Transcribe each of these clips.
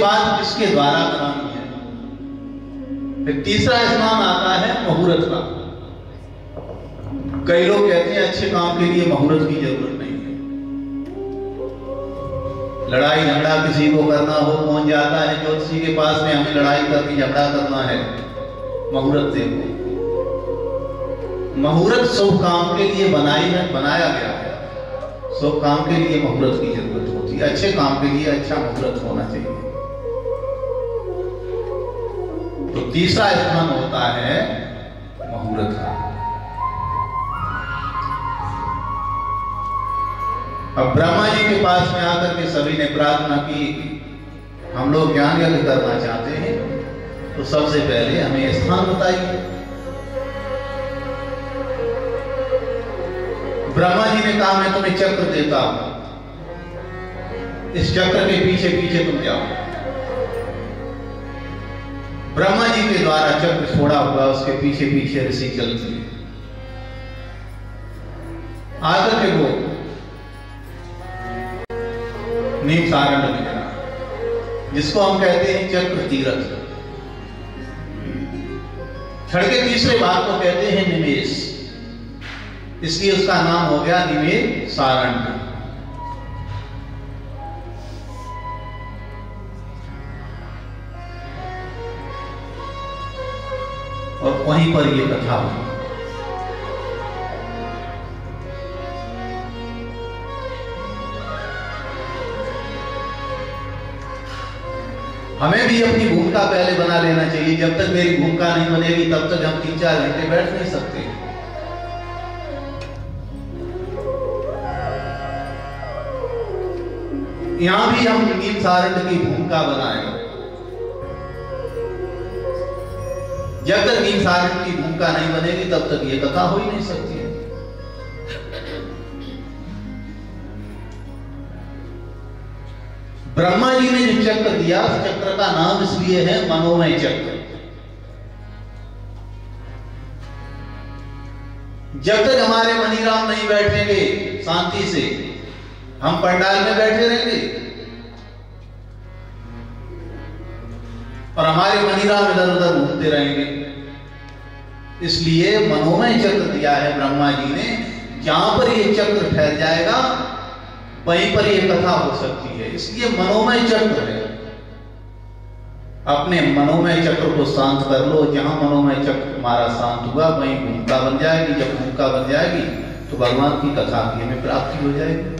बात किसके द्वारा करानी है। फिर तीसरा स्नान आता है मुहूर्त का। कई लोग कहते हैं अच्छे काम के लिए मुहूर्त की जरूरत नहीं है। लड़ाई झगड़ा किसी को करना हो, कौन जाता है ज्योतिषी के पास में, हमें लड़ाई करके झगड़ा करना है, मुहूर्त देखो। मुहूर्त शुभ काम के लिए बनाया गया है। शुभ काम के लिए मुहूर्त की जरूरत होती है। अच्छे काम के लिए अच्छा मुहूर्त होना चाहिए। तो तीसरा स्थान होता है मुहूर्त का। अब ब्रह्मा जी के पास में आकर के सभी ने प्रार्थना की, हम लोग ज्ञान यज्ञ करना चाहते हैं, तो सबसे पहले हमें स्थान बताइए। ब्रह्मा जी ने कहा मैं तुम्हें चक्र देता हूं, इस चक्र के पीछे पीछे तुम जाओ। ब्रह्मा जी के द्वारा चक्र छोड़ा हुआ, उसके पीछे पीछे ऋषि चलती है। आकर के वो नीम सारण्य में गिरा, जिसको हम कहते हैं चक्र तीरथ। छड़ के तीसरे भाग को कहते हैं निमेष, इसलिए उसका नाम हो गया निमेष सारण्य। और वहीं पर ये कथा हुई। हमें भी अपनी भूमिका पहले बना लेना चाहिए। जब तक मेरी भूमिका नहीं बनेगी तब तक हम 3-4 घंटे बैठ नहीं सकते। यहां भी हम नीम सारण्य की भूमिका बनाएं। जब तक नीम सारण्य की भूमिका नहीं बनेगी तब तक ये कथा हो ही नहीं सकती है। ब्रह्मा जी ने जो चक्र दिया, उस चक्र का नाम इसलिए है मनोमय चक्र। जब तक हमारे मनीराम नहीं बैठेंगे शांति से, हम पंडाल में बैठे रहेंगे और हमारे मनीराम इधर उधर घूमते रहेंगे। इसलिए मनोमय चक्र दिया है ब्रह्मा जी ने। जहां पर ये चक्र ठहर जाएगा वहीं पर यह कथा हो सकती है, इसलिए मनोमय चक्र है। अपने मनोमय चक्र को शांत कर लो। जहां मनोमय चक्र तुम्हारा शांत हुआ वहीं भूमिका बन जाएगी। जब भूमिका बन जाएगी तो भगवान की कथा की हमें प्राप्ति हो जाएगी।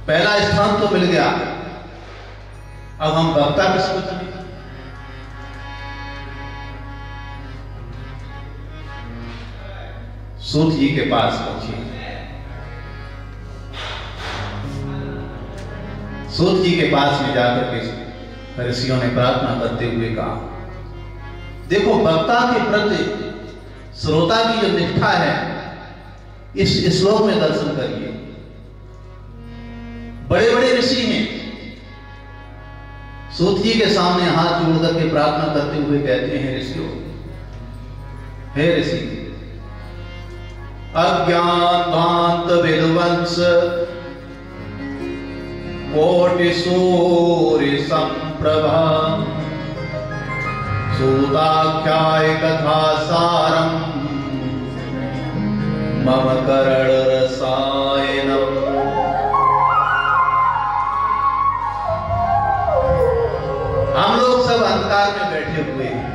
पहला स्थान तो मिल गया, अब हम वक्ता किसको चुनें? सूत जी के पास पहुंचे। सूत जी के पास में जाकर के ऋषियों ने प्रार्थना करते हुए कहा, देखो वक्ता के प्रति श्रोता की जो निष्ठा है, इस श्लोक में दर्शन करिए। बड़े बड़े ऋषि हैं, सूत जी के सामने हाथ जोड़ करके प्रार्थना करते हुए कहते हैं, ऋषियों, हे ऋषि, अज्ञान भांत विध्वंस कोटि सूर्य संप्रभा सूताख्याय कथा सारम मम करण रसायनम। हम लोग सब अंधकार में बैठे हुए हैं,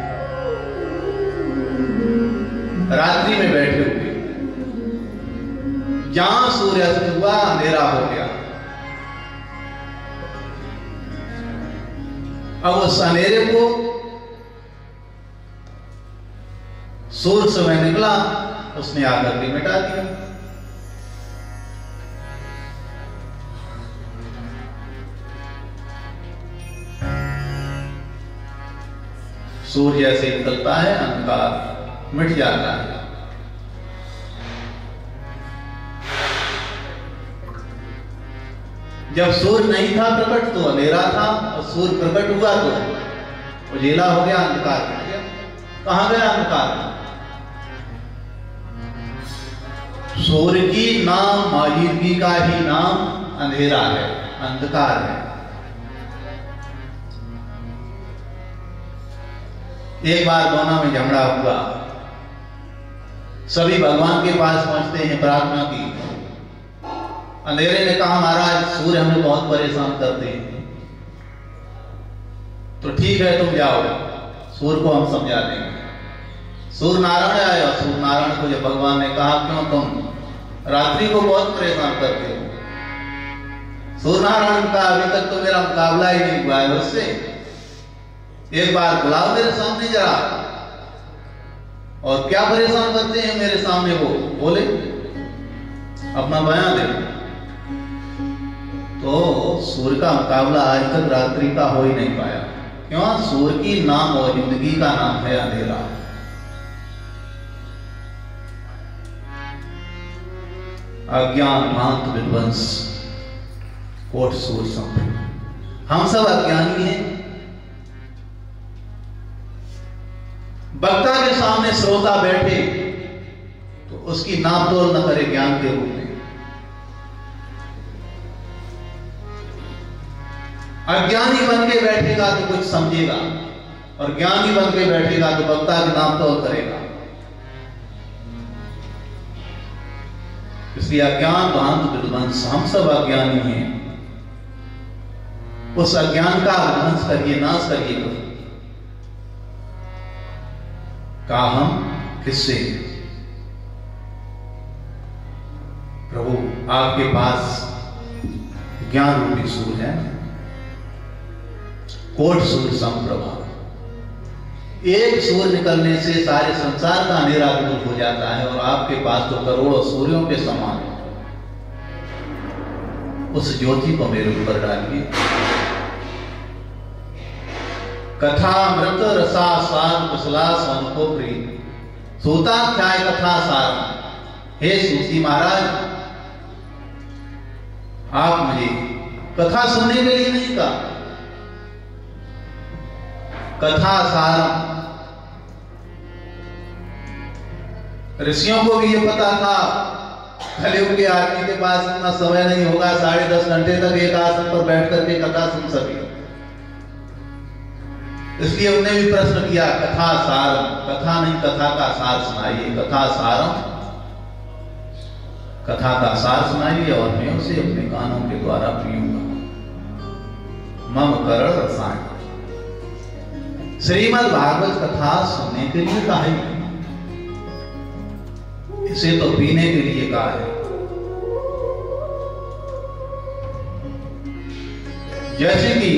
रात्रि में बैठे हुए। जहां सूर्यास्त हुआ अंधेरा हो गया। अब उस अंधेरे को सूर्य समय निकला, उसने आकर के मिटा दिया। सूर्य से निकलता है, अंधकार मिट जाता है। जब सूर्य नहीं था प्रकट तो अंधेरा था, और सूर्य प्रकट हुआ तो उजेला हो गया, अंधकार मिट गया। कहां गया अंधकार? सूर्य की नाम, महावीर जी का ही नाम अंधेरा है, अंधकार है। एक बार दोनों में झगड़ा हुआ, सभी भगवान के पास पहुंचते हैं प्रार्थना की। अंधेरे ने कहा महाराज सूर्य हमें बहुत परेशान करते हैं, तो ठीक है तुम जाओ, सूर्य को हम समझा देंगे। सूर्य नारायण आए और सूर्य नारायण को जब भगवान ने कहा क्यों तुम रात्रि को बहुत परेशान करते हो, सूर्य नारायण का अभी तक तो मेरा मुकाबला ही नहीं हुआ है उससे, एक बार बुलाओ मेरे सामने जरा, और क्या परेशान करते हैं मेरे सामने, वो बोले अपना बयान दे। तो सूर्य का मुकाबला आज तक रात्रि का हो ही नहीं पाया। क्यों? सूर्य की नाम और जिंदगी का नाम है अंधेरा। अज्ञान भ्रांत विध्वंस कोट सूर्य संपूर्ण। हम सब अज्ञानी हैं। वक्ता के सामने श्रोता बैठे तो उसकी नाप तोल न करे ज्ञान के रूप में। अज्ञानी बन के बैठेगा तो कुछ समझेगा, और ज्ञानी बन के बैठेगा तो वक्ता की नाप तोल करेगा। इसलिए अज्ञान भ्रांत विध्वंस, हम सब अज्ञानी हैं। उस अज्ञान का विध्वंस करिए, नाश करिए। का हम किससे? प्रभु आपके पास ज्ञान रूपी सूर्य है, कोट सूर्य संप्रभा। एक सूर्य निकलने से सारे संसार का अंधेरा दूर हो जाता है, और आपके पास तो करोड़ों सूर्यों के समान। उस ज्योति को मेरे ऊपर डालिए। कथा मृत रसा स्वाद कुशला सोन को प्रीत सूता ख्याय कथा सार। हे सूती महाराज, आप मुझे कथा सुनने के लिए नहीं कहा, कथा सार। ऋषियों को भी ये पता था कलयुग के आदमी के पास इतना समय नहीं होगा 10.5 घंटे तक एक आसन पर बैठ करके कथा सुन सके। इसलिए उन्हें भी प्रश्न किया, कथा सारम, कथा नहीं कथा का सार सुनाइए, कथा सारम, कथा का सार सुनाइए और मैं उसे अपने कानों के द्वारा पीऊंगा। मम करण रसायन। श्रीमद् भागवत कथा सुनने के लिए कहा है, इसे तो पीने के लिए कहा है। जैसे कि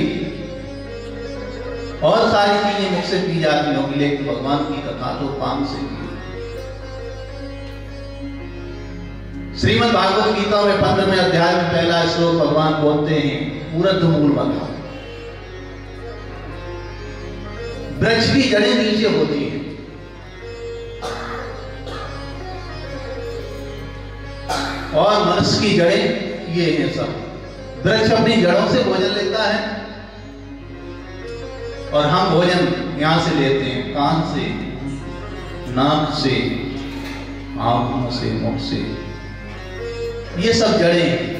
और सारी चीजें मुख से पी जाती होंगी, लेकिन भगवान की कथा तो पान से की। श्रीमद् भागवत गीता में 15वें अध्याय में पहला श्लोक भगवान बोलते हैं, ऊर्ध्व मूल मधा। वृक्ष की जड़ें नीचे होती हैं, और मनुष्य की जड़ें ये हैं सब। वृक्ष अपनी जड़ों से भोजन लेता है, और हम भोजन यहां से लेते हैं, कान से, नाक से, आंखों से, मुख से। ये सब जड़ें हैं।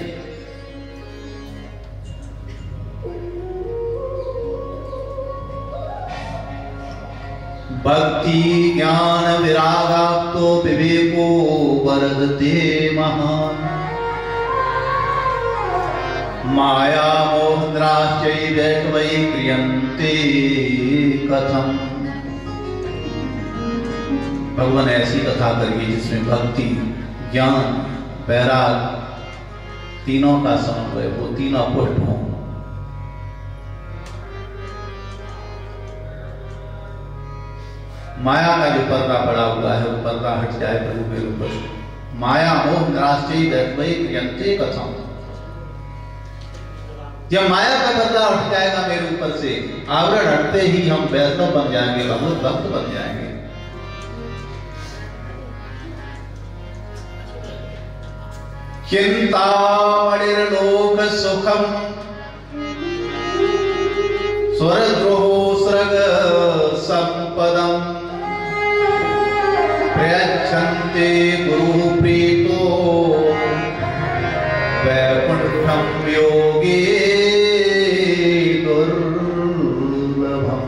भक्ति ज्ञान विरागाप्तो विवेको वर्धते महान। माया मोहद्राश्चैवै क्रियन्ते कथम। भगवान ऐसी कथा करिए जिसमें भक्ति, ज्ञान, वैराग तीनों का समन्वय हो, तीनों पुष्ट हो। माया का जो पर्दा पड़ा हुआ है वो पर्दा हट जाए प्रभु मेरे ऊपर। माया मोह निराश्चर्य क्रियन्ते कथम। जब माया का पर्दा उठ जाएगा मेरे ऊपर से, आवरण हटते ही हम वैष्णव बन जाएंगे, भगवत भक्त बन जाएंगे। चिंतामणिर्लोक सुखम स्वर्गद्रोहो स्वर्ग संपदम प्रयच्छन्ते गुरु प्रीतो वैकुंठम योगे दुर्लभम।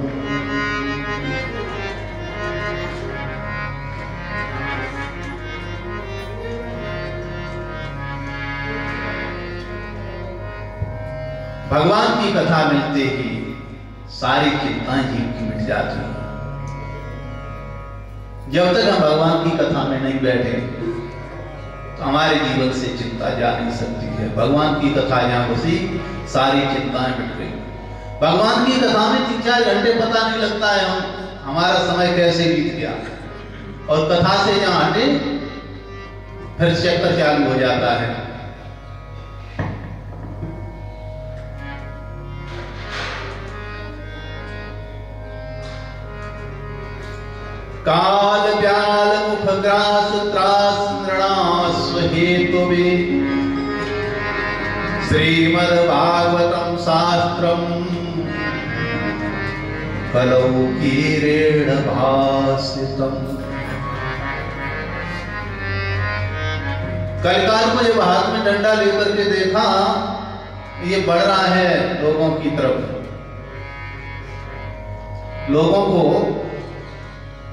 भगवान की कथा मिलते ही सारी चिंताएं जीव की मिट जाती हैं। जब तक हम भगवान की कथा में नहीं बैठे तो हमारे जीवन से चिंता जा नहीं सकती है। भगवान की कथा जहां घुसी सारी चिंताएं मिट गई। भगवान की कथा में 3-4 घंटे पता नहीं लगता है हमारा समय कैसे बीत गया, और कथा से जहां हटे फिर चक्कर चालू हो जाता है। काल व्याल मुख ग्रास त्रास नृणास्व हेतुवे श्रीमद् भागवतम शास्त्रम कलौकीरेण भासितम। कलिकाल को जब हाथ में डंडा लेकर के देखा, ये बढ़ रहा है लोगों की तरफ, लोगों को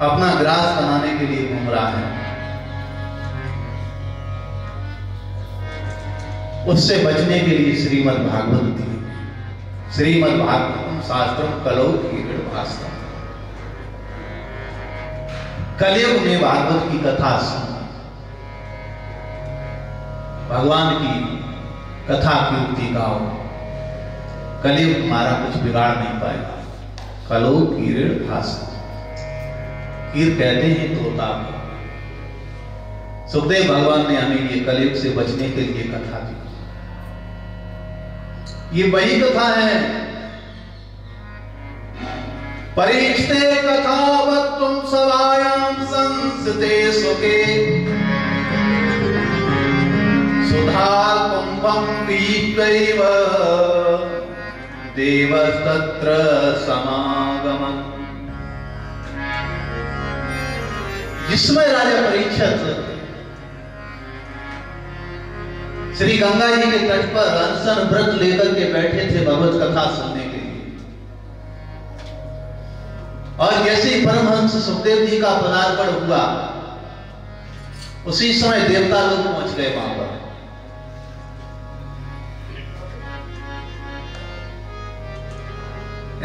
अपना ग्रास बनाने के लिए घूम रहा है। उससे बचने के लिए श्रीमद् भागवत दी, श्रीमद् भागवतम शास्त्रम कलौकीरेण भासितम। कलयुग में भागवत की कथा सुन, भगवान की कथा कीर्ति गाओ, कलयुग हमारा कुछ बिगाड़ नहीं पाएगा। कलौकीरेण भासितम। कीर कहते हैं तोता को। सुखदेव भगवान ने हमें ये कलयुग से बचने के लिए कथा दी। ये वही कथा है। परीक्षते कथा वक्तुम सभायां संस्ते सुखे सुधा कुंभम पीत्वैव देवस्तत्र समागमन्। जिसमें राजा परीक्षित श्री गंगा जी के तट पर अनशन व्रत लेकर के बैठे थे भगवत कथा सुनने के लिए, और जैसे ही परमहंस सुखदेव जी का पदार्पण हुआ, उसी समय देवता लोग पहुंच गए वहां पर।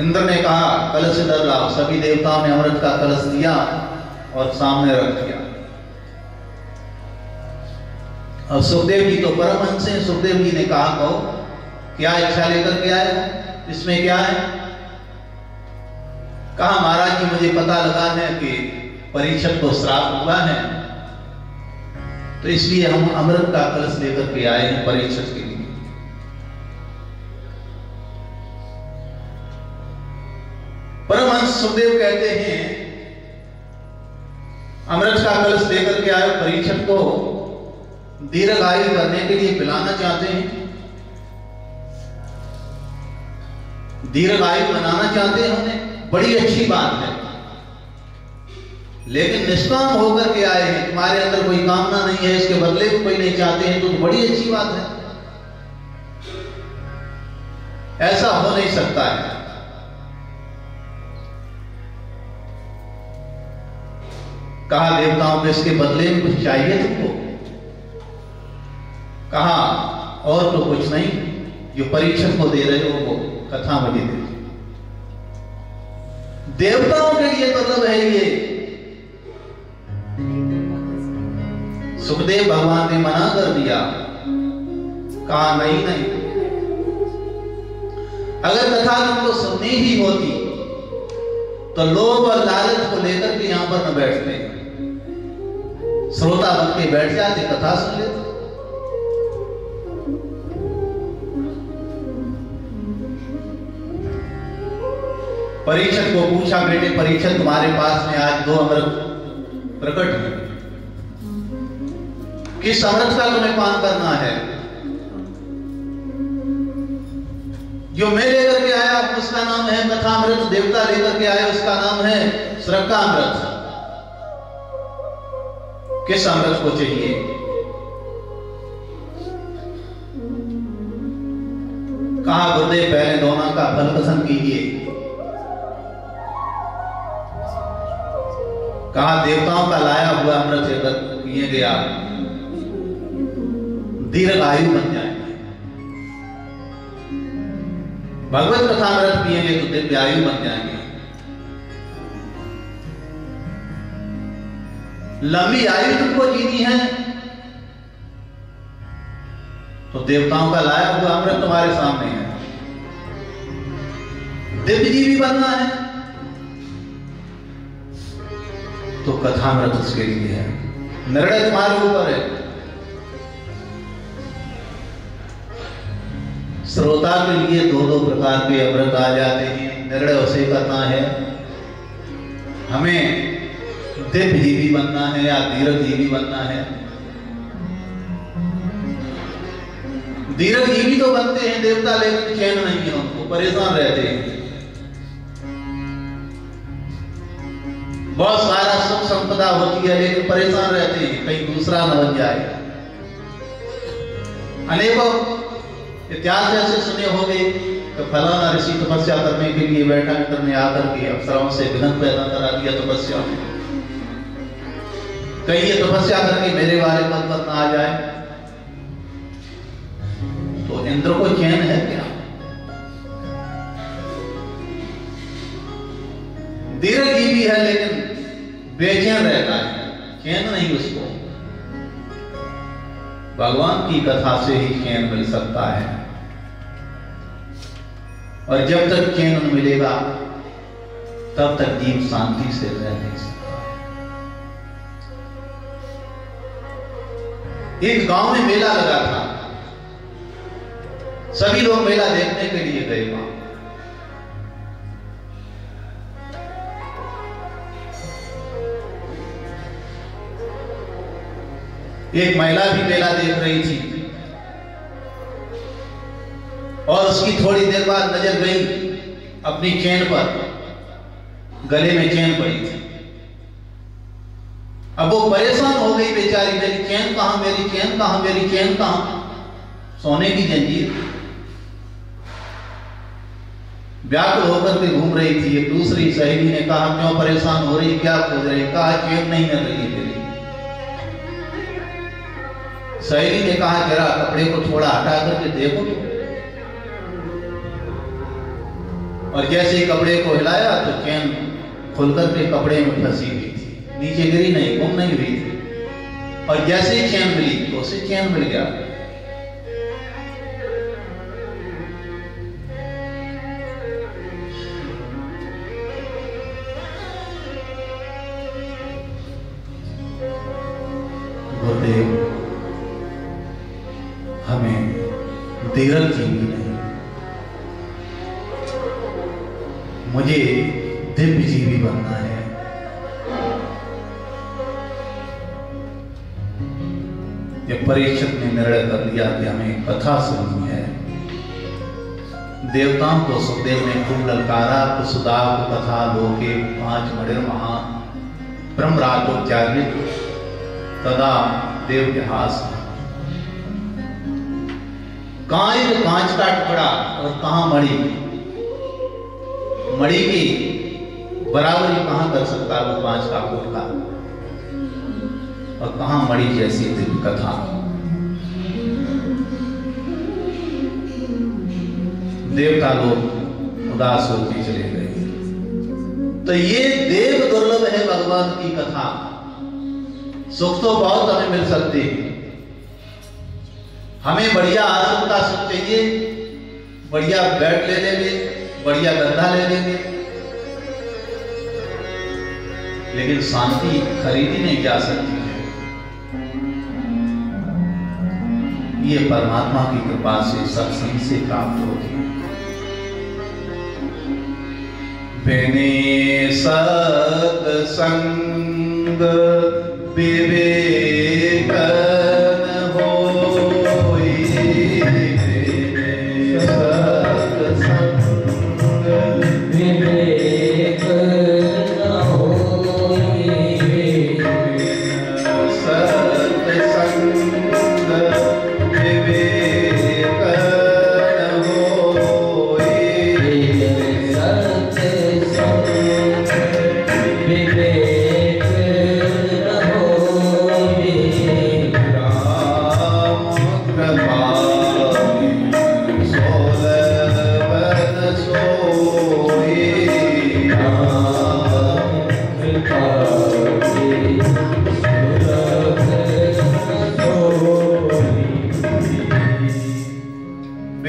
इंद्र ने कहा कलश इधर लाओ। सभी देवताओं ने अमृत का कलश दिया और सामने रख दिया। और सुखदेव जी तो परमहंस हैं। सुखदेव जी ने कहा कहो क्या इच्छा लेकर के आए, इसमें क्या है? कहा महाराज जी मुझे पता लगा है कि परीक्षित को श्राप हुआ है, तो इसलिए हम अमृत का कलश लेकर के आए हैं परीक्षित के लिए। परमहंस सुखदेव कहते हैं अमृत का कलश लेकर के आए, परीक्षित को दीर्घायु करने के लिए पिलाना चाहते हैं, दीर्घायु बनाना चाहते हैं उन्हें, बड़ी अच्छी बात है। लेकिन निष्काम होकर के आए हैं, तुम्हारे अंदर कोई कामना नहीं है, इसके बदले को कोई नहीं चाहते हैं, तो बड़ी अच्छी बात है। ऐसा हो नहीं सकता है। कहा देवताओं को इसके बदले में कुछ चाहिए तुमको? कहा और तो कुछ नहीं, जो परीक्षित को दे रहे हो वो कथा मुझे दे। देवताओं के लिए मतलब है ये। सुखदेव भगवान ने मना कर दिया, कहा नहीं नहीं, अगर कथा तुमको सुननी ही होती तो लोभ और लालच को लेकर के यहां पर न बैठते, श्रोता बन के बैठ जाते, कथा सुन लेते। परीक्षित को पूछा बेटे परीक्षित तुम्हारे पास में आज 2 अमृत प्रकट है, किस अमृत का तुम्हें पान करना है? जो मैं लेकर के आया उसका नाम है कथामृत, देवता लेकर के आया उसका नाम है श्रद्धामृत। किस अमृत को चाहिए? कहा गुरुदेव पहले दोनों का फल पसंद कीजिए। कहा देवताओं का लाया हुआ अमृत से अगर पिएंगे आप दीर्घायु बन जाएंगे, भगवत कथा अमृत पिएंगे तो दीर्घायु बन जाएंगे। लंबी आयु तुमको जीनी है तो देवताओं का लाया हुआ अमृत तुम्हारे सामने है। दिव्य जीवी बनना है तो कथामृत उसके लिए है। निर्णय तुम्हारे ऊपर है। श्रोता के लिए दो दो प्रकार के अमृत आ जाते हैं। निर्णय उसे करना है हमें दिव्य जीवी बनना है या दीर्घ जीवी बनना है। दीर्घ जीवी तो बनते हैं देवता, लेकिन चैन नहीं है, उनको परेशान रहते हैं। बहुत सारा सुख संपदा होती है लेकिन परेशान रहते हैं कहीं दूसरा न बन जाए। अनेकों इतिहास ऐसे सुने होंगे तो फलाना ऋषि तपस्या करने के लिए बैठा, इंद्र ने आकर के अप्सराओं से विघ्न पैदा करा दिया तपस्या में। कहीं ये तपस्या करके मेरे वाले पद पर ना आ जाए तो इंद्र को चैन है क्या? दीर्घ जीवी है लेकिन बेचैन रहता है, चैन नहीं उसको। भगवान की कथा से ही चैन मिल सकता है और जब तक चैन न मिलेगा तब तक जीव शांति से रह नहीं सकता। एक गांव में मेला लगा था, सभी लोग मेला देखने के लिए गए वहां। एक महिला भी मेला देख रही थी और उसकी थोड़ी देर बाद नजर गई अपनी चैन पर, गले में चैन पड़ी थी। अब वो परेशान हो गई बेचारी, मेरी चैन कहां, मेरी चैन कहां, मेरी चैन कहां। सोने की जंजीर व्याकुल होकर के घूम रही थी। एक दूसरी सहेली ने कहा क्यों परेशान हो रही, क्या खोज रही? कहा चैन नहीं मिल रही मेरी। सहेली ने कहा जरा कपड़े को थोड़ा हटा करके देखो तो। और जैसे ही कपड़े को हिलाया तो चैन खुलकर के कपड़े में फंसी हुई थी, नीचे गिरी नहीं, गुम नहीं हुई थी। और जैसे ही चैन मिली तो उसे चैन मिल गया। गुरुदेव हमें दीर्घ जीवी नहीं, मुझे दिव्य जीवी बनना है। जब परीक्षित ने निर्णय कर लिया कि हमें कथा सुननी है, देवताओं को सुखदेव ने खूब ललकारा। कुसुदा कथा लोके 5 मणिर महा ब्रह्मराजोच्चारित तदा देव जहास। कहां एक कांच का टुकड़ा और कहां मणि, मणि की बराबरी कहां कर सकता है वो कांच का टुकड़ा, और कहां मणि जैसी दिव्य कथा। देवता लोग उदास होकर चले गए। तो ये देव दुर्लभ है भगवान की कथा। सुख तो बहुत हमें मिल सकते हैं, हमें बढ़िया आसन का सुख चाहिए, बढ़िया बेड ले लेंगे, बढ़िया गद्दा ले लेंगे, लेकिन शांति खरीदी नहीं जा सकती है। ये परमात्मा की कृपा से सत्संग से प्राप्त होती है। बिने सत्संग विवेक हो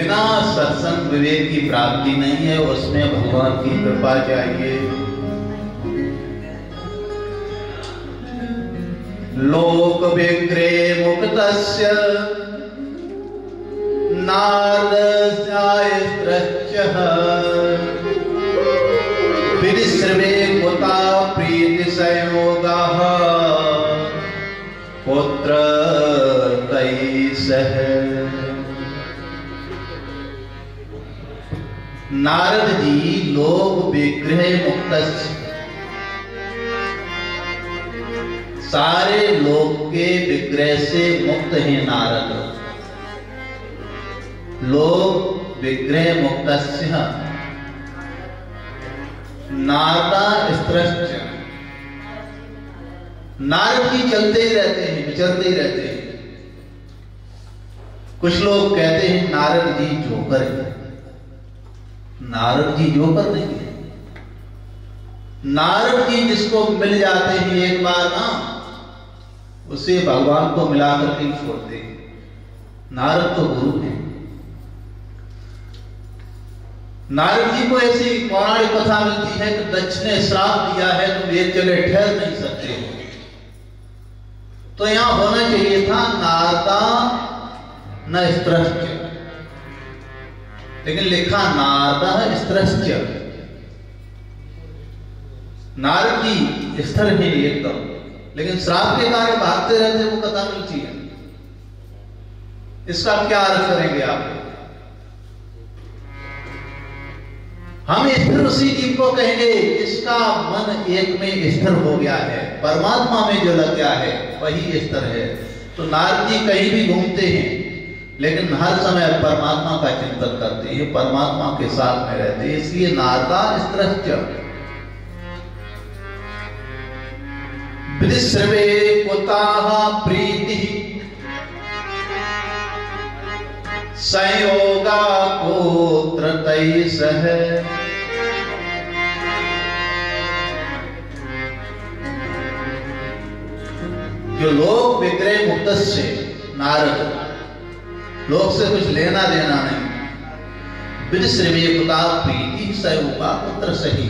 बिना सत्संग विवेक की प्राप्ति नहीं है, उसमें भगवान की कृपा चाहिए। लोक विग्रह मुक्तस्य नारदस्यायत्रच्चः विनिश्रवे मुता प्रीति संयोगः पुत्र तैसह। नारद जी लोक विग्रह मुक्तस्य, सारे लोक के विग्रह से मुक्त हैं नारद। लोक विग्रह मुक्तस्य नारदास्त्रश्च, नारद जी चलते ही रहते हैं, विचरते ही रहते हैं। कुछ लोग कहते हैं नारद जी जोकर है। नारद जी जोकर नहीं है। नारद जी जिसको मिल जाते हैं एक बार ना, उसे भगवान को मिलाकर के छोड़ते हैं। नारद तो गुरु हैं। नारद जी को ऐसी पौराणिक कथा मिलती है कि दक्ष ने श्राप दिया है, तुम एक जगह ठहर नहीं सकते हो। तो यहां होना चाहिए था नारदा न स्त्रश्च, लेकिन लिखा नारदा स्त्रश्च। नारद जी स्थिर है एकदम, लेकिन श्राप के कारण भागते रहते, वो कथा मिलती है। इसका क्या अर्थ करेंगे आप? हम स्थिर उसी जीव को कहेंगे जिसका मन एक में स्थिर हो गया है, परमात्मा में जो लग गया है वही स्थिर है। तो नारद जी कहीं भी घूमते हैं, लेकिन हर समय परमात्मा का चिंतन करते हैं, परमात्मा के साथ में रहते हैं, इसलिए नारदा स्त्रश्च। विनिश्रवे कुताः प्रीति संयोगा पुत्र तैसह। जो लोक विग्रह मुक्त से नारद, लोक से कुछ लेना देना नहीं। विनिश्रवे कुताः प्रीति संयोगा पुत्र सही।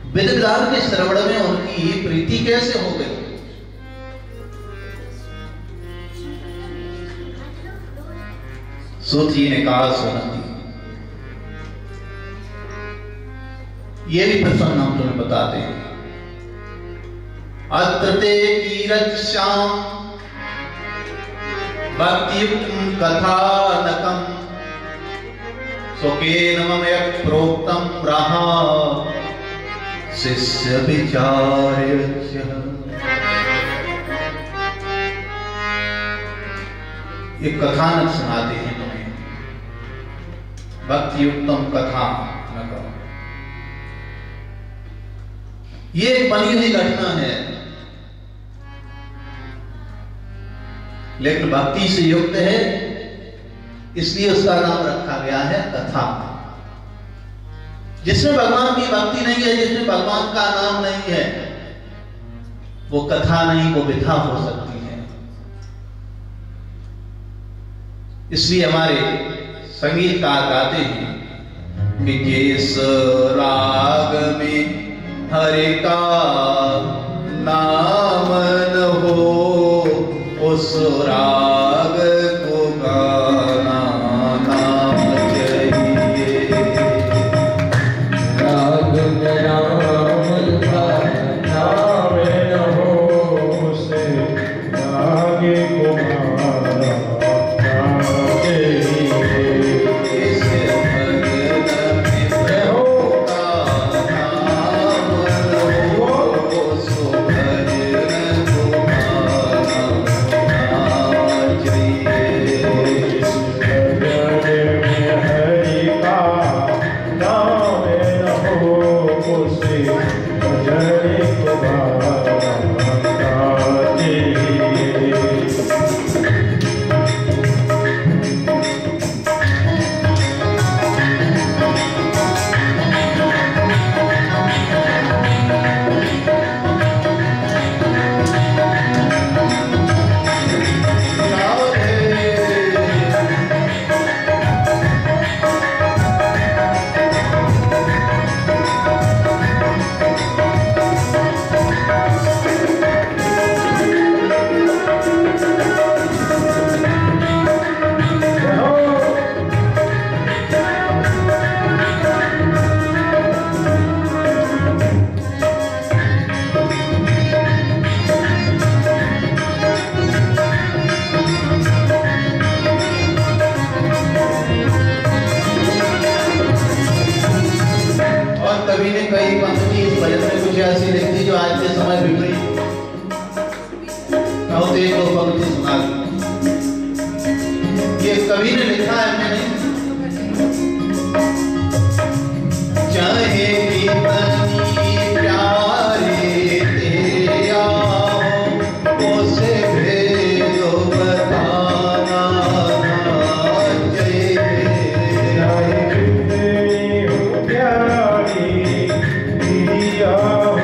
वेद विधान के श्रवण में उनकी प्रीति कैसे हो गई? सूत जी ने कहा, सुनती, ये भी प्रसंग हम तुम्हें बताते हैं। अत्र ते कीरश्याम भक्तियुक्तं कथानकम् सुखेन मम यत् प्रोक्तं रहा शिष्य विचार्य। ये कथानक सुनाते हैं तुम्हें, भक्तियुक्तम कथानकम्। ये एक बनी हुई घटना है, लेकिन भक्ति से युक्त है, इसलिए उसका नाम रखा गया है कथा। जिसमें भगवान की भक्ति नहीं है, जिसमें भगवान का नाम नहीं है, वो कथा नहीं, वो विधा हो सकती है। इसलिए हमारे संगीतकार गाते हैं कि जिस राग में हरि का नाम न हो, उस राग को गाना नाम चाहिए। राग में राम का नाम न हो, उसे राग को गाना नाम चाहिए। इस भजन में प्रभु का नाम लो, सो भजन को गाना नाम चाहिए। कुछ ऐसी लिखती जो आज के समय विपरीत तो एक दो पंक्ति सुना दी। ये कवि ने लिखा है, मैं नहीं। चाहे कितनी प्यारी तेरे आओ उसे भेद बताना चाहिए। चाहे कितनी प्यारी तेरी आओ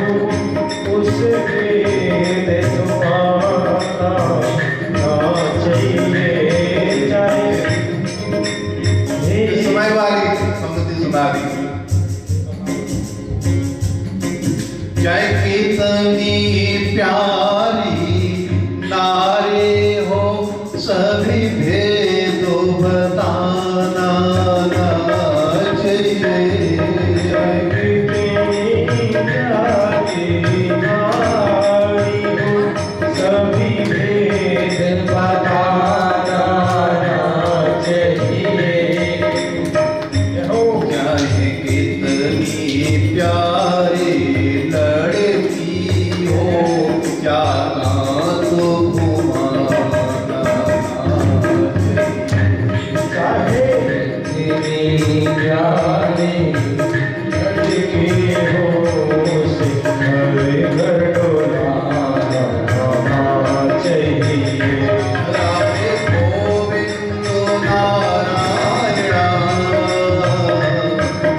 उसे भेद बताना चाहिए। समय वाली पंक्ति सुना दी। चाहे कितनी प्यारी नारे हो सभी भेद बताना चाहिए। चाहे कितनी प्यारी नारी हो सभी भेद बताना चाहिए। चाहे कितनी प्यारी लड़की हो जाना तो घुमाना चाहे कितनी प्यारी लड़की हो उसे घर डोलाना चाहिए। राधे गोविंद नारायण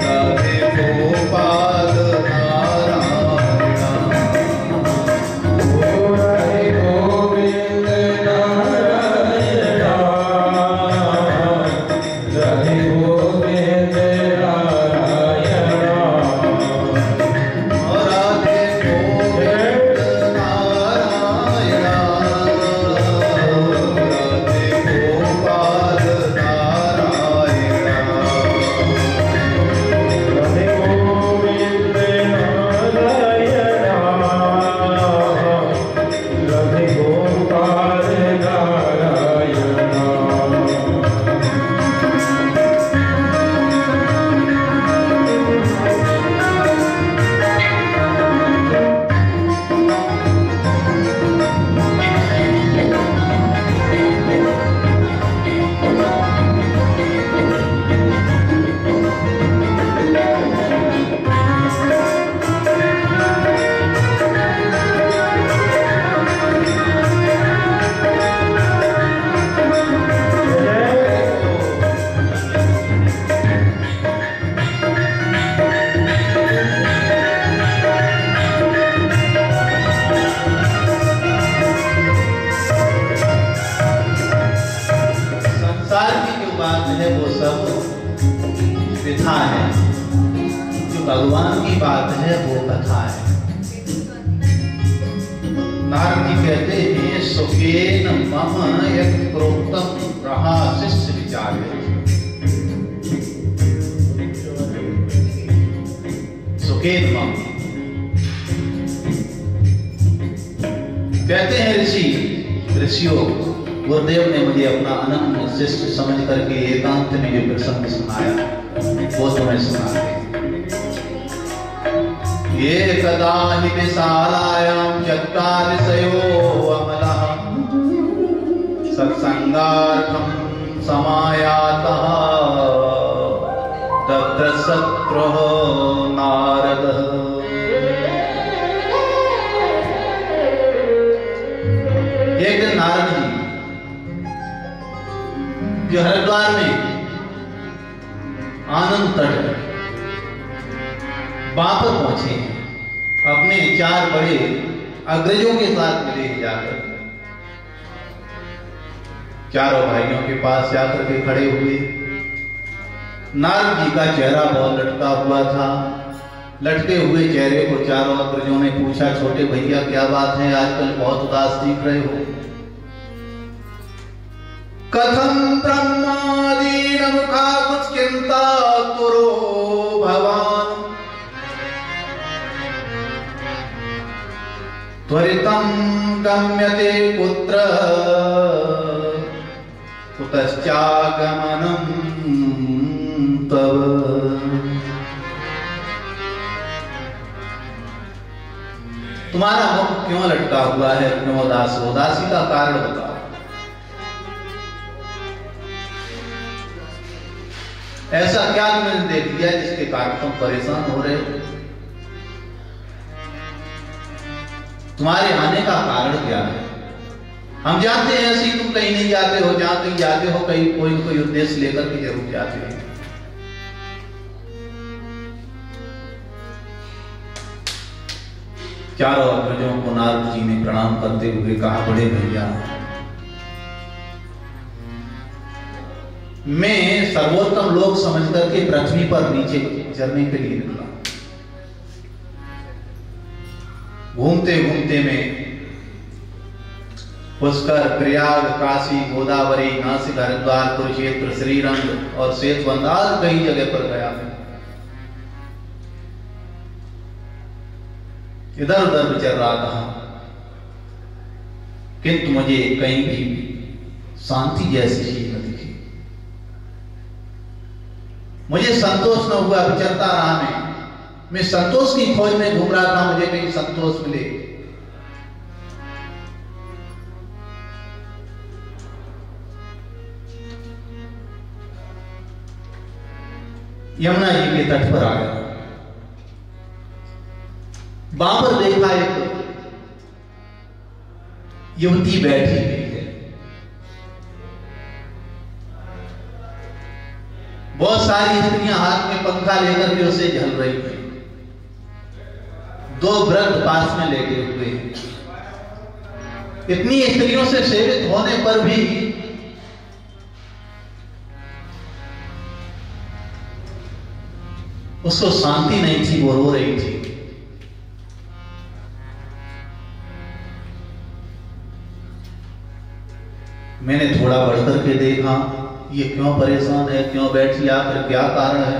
राधे गोपाल नारायण राधे गोविंद नारायण राधे गोविंद नारायण राधे गोविंद नारायण राधे गोपाल नारायण राधे गोविंद नारायण राधे गोपाल नारायण। संसार की जो बात है वो सब विधा है, जो भगवान की बात है वो कथा है। नारद जी कहते हैं सुखेन मम यत् प्रोक्तम रहा शिष्य विचारे। सुखेन मम कहते हैं ऋषियों, गुरुदेव ने मुझे अपना अनंत शिष्य समझ करके एकांत में जो प्रसंग सुनाया वो तुम्हें सुनाते। ये कदा हि विशालायां चत्वारिशयो अमलः सत्संगार्थं समायातः तत्र शत्रुः नारदः। एक दिन नारद जी जो हरिद्वार में आनंद तट वापस पहुंचे अपने 4 बड़े अग्रजों के साथ मिले जाकर, चारों भाइयों के पास जाकर के खड़े हुए। नारद जी का चेहरा बहुत लटका हुआ था। लटके हुए चेहरे को चारों अग्रजों ने पूछा, छोटे भैया क्या बात है, आजकल बहुत उदास दिख रहे हो। कथम ब्रह्मादीन मुखा कुछ चिंता कुरो भवान त्वरितं गम्यते कुत्र कुतश्चागमनं तव। तुम्हारा मुख क्यों लटका हुआ है, क्यों उदास हो? उदासी का कारण बताओ। ऐसा क्या तुमने देख लिया जिसके कारण तुम परेशान हो रहे हो? तुम्हारे आने का कारण क्या है? हम जानते हैं ऐसे तुम कहीं नहीं जाते हो, जहां कहीं जाते हो कहीं कोई न कोई उद्देश्य लेकर के जरूर जाते हो। चारों अग्रजों को नारद जी ने प्रणाम करते हुए कहा, बड़े भैया मैं सर्वोत्तम लोक समझ करके पृथ्वी पर नीचे चलने के लिए निकला। घूमते घूमते में पुष्कर, प्रयाग, काशी, गोदावरी, नासिक, हरिद्वार, कुरुक्षेत्र, श्रीरंग और सेतुबंध आदि कई जगह पर गया। इधर उधर विचर रहा था, किंतु मुझे कहीं भी शांति जैसी चीज न दिखी। मुझे संतोष न हुआ, विचरता रहा। मैं संतोष की खोज में घूम रहा था, मुझे कहीं संतोष मिले। यमुना जी के तट पर आ गया। वहां पर देखा एक युवती बैठी हुई है। बहुत सारी स्त्रियां हाथ में पंखा लेकर के उसे झल रही हैं। दो वृद्ध पास में लेटे हुए हैं। इतनी स्त्रियों से सेवित होने पर भी उसको शांति नहीं थी, वो रो रही थी। मैंने थोड़ा बढ़कर के देखा, ये क्यों परेशान है, क्यों बैठी, आखिर क्या कारण है?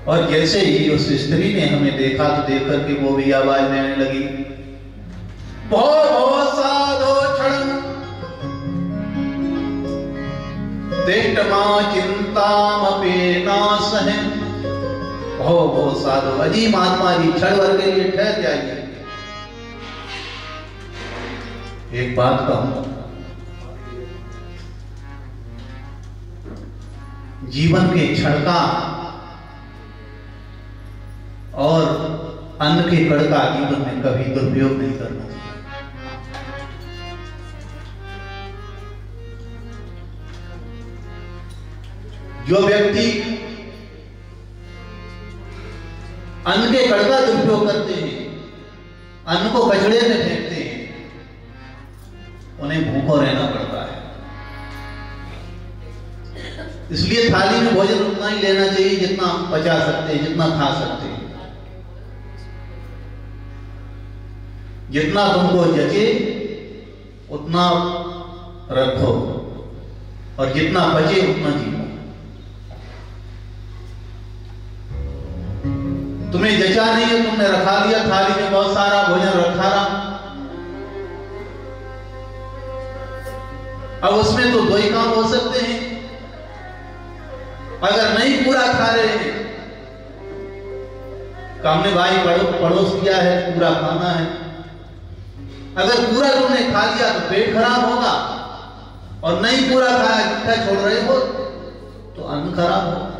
और जैसे ही उस स्त्री ने हमें देखा तो देख करके वो भी आवाज देने लगी, भो भो साधो क्षण तिष्ठमा चिंतामपि नासहे। भो साधो, अजी महात्मा जी क्षण भर के लिए ठहर जाइए। एक बात कहूं, जीवन के क्षण का और अन्न के कण का जीवन में कभी दुरुपयोग नहीं करना चाहिए। जो व्यक्ति अन्न के कण का दुरुपयोग करते हैं, अन्न को कचड़े में फेंकते हैं, उन्हें भूखों रहना पड़ता है। इसलिए थाली में भोजन उतना ही लेना चाहिए जितना हम पचा सकते हैं, जितना खा सकते हैं। जितना तुमको जचे उतना रखो और जितना बचे उतना जीवो। तुम्हें जचा नहीं है, तुमने रखा लिया, थाली में बहुत सारा भोजन रखा रहा, अब उसमें तो दो ही काम हो सकते हैं। अगर नहीं पूरा खा रहे हैं, हमने भाई पड़ोस किया है, पूरा खाना है, अगर पूरा तुमने खा लिया तो पेट खराब होगा, और नहीं पूरा खाया, इकट्ठा छोड़ रहे हो तो अन्न खराब होगा।